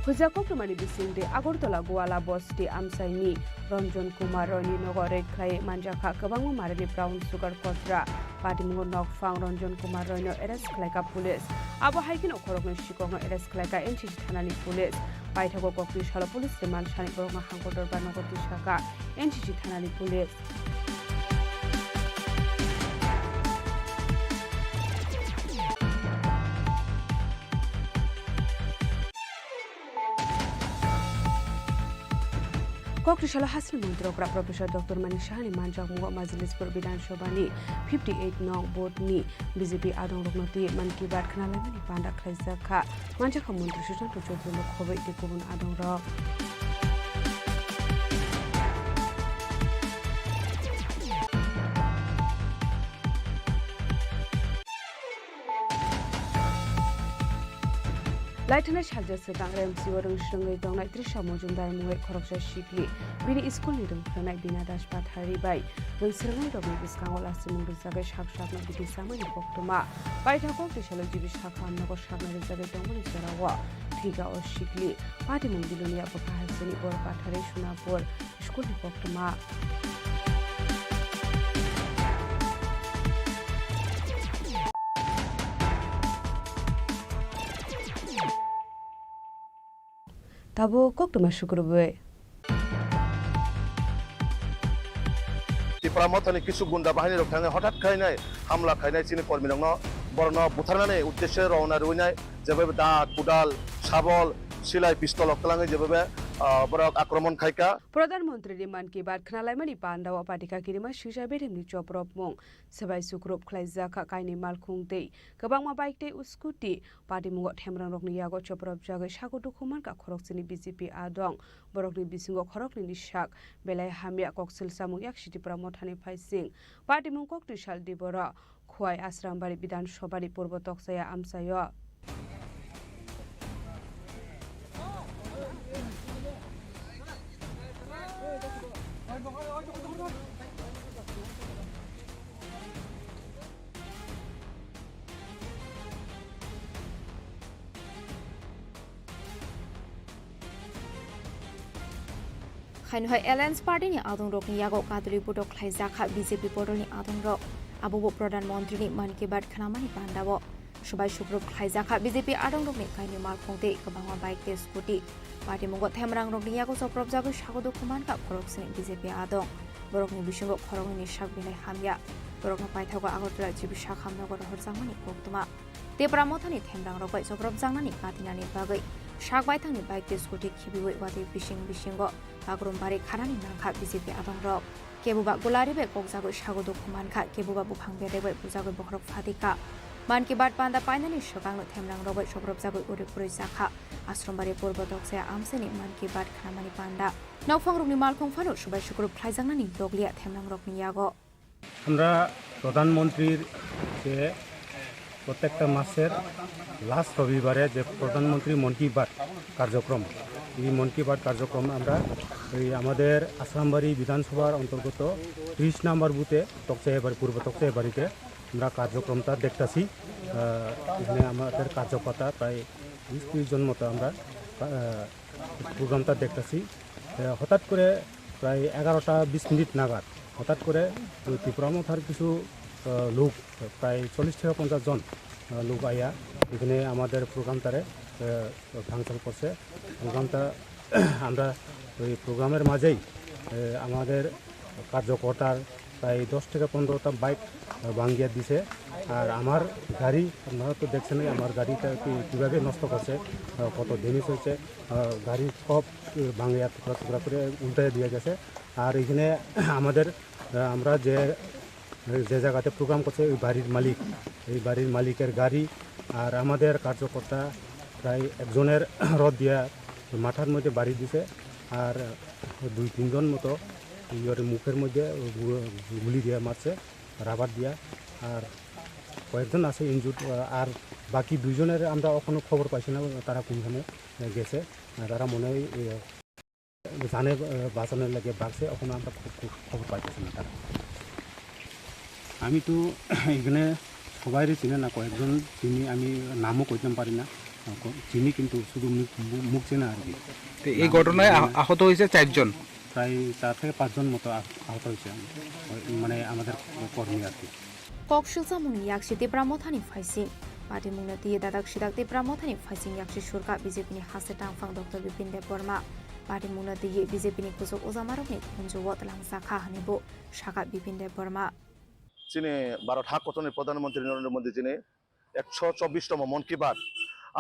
Huja Kokrumani Bisinde Agortola Goala Bosti Amsaini Ranjan Kumar Roni Nogore Clay Manjaka Kabango Marani Brown Sugar Kotra Patimungo Nok Fang Ranjan Kumar Rono Eres Kleka Police Abo Hiking Okorogno Shikongo Eres Kleka Enchi Tanani Police Paitago Kokri Shala Police Demand Shani Boroma Hankodor Banogoti Shaka Enchi Tanani Police Kokri shala hasni montrokra Professor Dr. Manishani Manjagungo Majlis Perbidaan Shobani 58 nong botni BJP adong roknoti man ki bat khnalai mani panda khlaizakha manjaka mantri Susanto Chodhri khobei te kubun adong rok Laitana Shalja Sekang MC Warung Shungai Dongnai Trisha Mojumdar Muai Khoroksa Shikli Bini School ni Dong Khanai Bina Dash Pathari Bai Dong Sirngai Dong Biskang Ola Simung Zagai Shak Shak na Biti Samani Koktoma Bai Thakok Tishalo Jibi Shak Ham Nago Shak na Zagai Dongmani Sarawa Thiga O Shikli Pati Mung Bilunia Baka Hasani Bor Pathari Shunapur School ni Koktoma Tabo Koktoma Shukrube Pramothani kisu gunda bahini rok thangai hotat khainai hamla khainai chini kormi nangno borno butharnani uddeshe rona ruinai jebe daat kudal sabol silai pistol oklangai jebe borok akromon khaika Pradhanmantri man ki bat khnalai mani pandawa patika kirima shujaberim ni choprop mong sabai sukrup khlaizaka kaini malkhungtei kabangma bike scooty party mungo themrang rokni yago choprop jagai sagotu khuman ka khorokchini BJP adong borokni bisingo khorokni nishak belai hamia koksil samung yakshiti pramothani phaising party mung kokti sal dibora khwai asrambari bidan sobari purbo toksaya amsayo Khainhoi Alliance Party ni adong rok ni yago kadri putok khlaizakha BJP porol ni adong rok abobo Pradhanmantri ni man ki bat khanamani pandawo Shubai Shukrop khlaizakha BJP adong rok ni kaini malkhongte kabangwa bike te scooty party mungo themrang rok ni yago soprop jago sagodo kuman ka khoroksini BJP adong borok ni bisingo khorong ni shak bilai hamya borok na paithago agotla jibi shak hamna gor horjangmani koktuma te pramothani themrang rok bai soprop jangnani katinani bagai সাকবাইথাংनि bike scooty खिबिवै वादै बिसिं बिसिंगो बागुरुम्बारि खानानि नांखा BJP आदंरक केबुबा गुलारिबे ककजागै सागुदु खुमानखा केबुबा बुफां बेदेबै बुजागै बखरक फादिका मान की बात पान्दा पाइनानि सगांनो थेमलां रबै सब्रब जागै उरि पुरै जाखा आश्रमबारि पूर्व दक्साया आमसेनि मान की बात खानामानि पान्दा नावफांरुकनि मालखं फानो सुबाय शुक्रुब फ्लाइजांनानि दगलिया थेमलां रकनि यागो আমরা প্রধানমন্ত্রীর যে প্রত্যেকটা মাসের লাস্ট রবিবারে যে প্রধানমন্ত্রী মন কি বাত কার্যক্রম এই মন কি বাত কার্যক্রম আমরা এই আমাদের আসামবাড়ি বিধানসভার অন্তর্গত 30 নম্বর বুথে তকসাইবাড়ি পূর্ব তকসাইবাড়িতে আমরা কার্যক্রমটা দেখতেছি। এখানে আমাদের কার্যকর্তা প্রায় 20-30 জন মতো আমরা প্রোগ্রামটা দেখতেছি। হঠাৎ করে প্রায় 11টা 20 মিনিট নাগাদ হঠাৎ করে ত্রিপুরা মথার কিছু লোক প্রায় 40 থেকে 50 জন লোক আইয়া এখানে আমাদের প্রোগ্রামটারে ভাঙচুর করছে। প্রোগ্রামটা আমরা ওই প্রোগ্রামের মাঝেই আমাদের কার্যকর্তার প্রায় 10 থেকে 15টা বাইক ভাঙিয়ে দিছে। আর আমার গাড়ি আপনারা তো দেখছেন আমার গাড়িটা কীভাবে নষ্ট করছে, কত ড্যামেজ হয়েছে, গাড়ি সব ভাঙিয়া টুকরা টুকরা করে উল্টে দিয়ে গেছে। আর এখানে আমাদের আমরা যে জায়গাতে প্রোগ্রাম করছে ওই বাড়ির মালিক, এই বাড়ির মালিকের গাড়ি আর আমাদের কার্যকর্তা প্রায় একজনের রড দিয়া মাথার মধ্যে বাড়ি দিছে। আর 2-3 জন মতো ইয়ের মুখের মধ্যে গুলি দিয়ে মারছে রাবার দিয়া। আর কয়েকজন আছে ইনজুর্ড। আর বাকি 2 জনের আমরা এখনও খবর পাইছি না তারা কোনখানে গেছে। তারা মনে হয় জানে বাঁচানোর লাগে বাঁচছে, এখন আমরা খবর পাইতেছি না তারা। আমি তো এখানে সবাই চিনে না, কয়েকজন চিনি, আমি নামও কইতে পারি না, চিনি কিন্তু শুধু মুখ চেনা আর কি। এই ঘটনায় আহত হয়েছে 4 জন, প্রায় 4 থেকে 5 জন মতো আহত হয়েছে, মানে আমাদের কর্মী আর কি। কক্সুলসা মুনি ইয়াকসি তেপ্রামথানি ফাইসিং পার্টি মুংনা দিয়ে দাদাক সিদাক তেপ্রামথানি ফাইসিং ইয়াকসি সুরকা বিজেপিनि हासे टांगफां डॉक्टर बिपिन देब बर्मा पार्टी मुंना दिए बिजेपिनि कुजो ओजामारकनि खुंजो तलांजाखा हनिबो शाखा बिपिन देब बर्मा যিনি ভারত হাকতনের প্রধানমন্ত্রী নরেন্দ্র মোদী যিনি 124তম মন কি বাত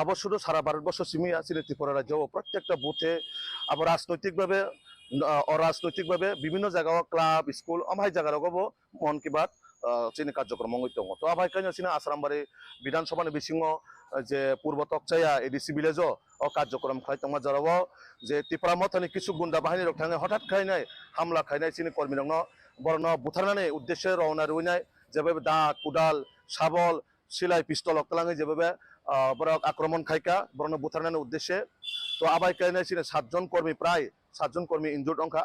আবার শুধু সারা ভারতবর্ষ সিমিয়া চিনি ত্রিপুরা রাজ্য প্রত্যেকটা বুথে আবার রাজনৈতিকভাবে অরাজনৈতিকভাবে বিভিন্ন জায়গায় ক্লাব স্কুল আমায় জায়গারও মন কি বাত চিনি কার্যক্রম দङ। তো আবাই কাইনা চিনি আসামবাড়ি বিধানসভাनि বিসিङ যে পূর্ব তকচাইয়া এডিসি ভিলেজ কার্যক্রম খাইতংমা যারাও যে ত্রিপুরা মথানি কিছু গুন্ডা বাহিনী রক थाङो হঠাৎ খাইনাय হামলা খাইনাय চিনি কর্মী দङ বরণ বুথারনাनै উদ্দেশ্যে রওনা রইনাय যেভাবে দাঁত কুদাল শাবল সিলাই পিস্তল অকলাঙে যেভাবে বরক আক্রমণ খাইকা বরণ বুথারনাनै উদ্দেশ্যে। তো আবাই কাইনাय চিনি 7 জন কর্মী প্রায় 7 জন কর্মী ইনজুর্ড অংখা।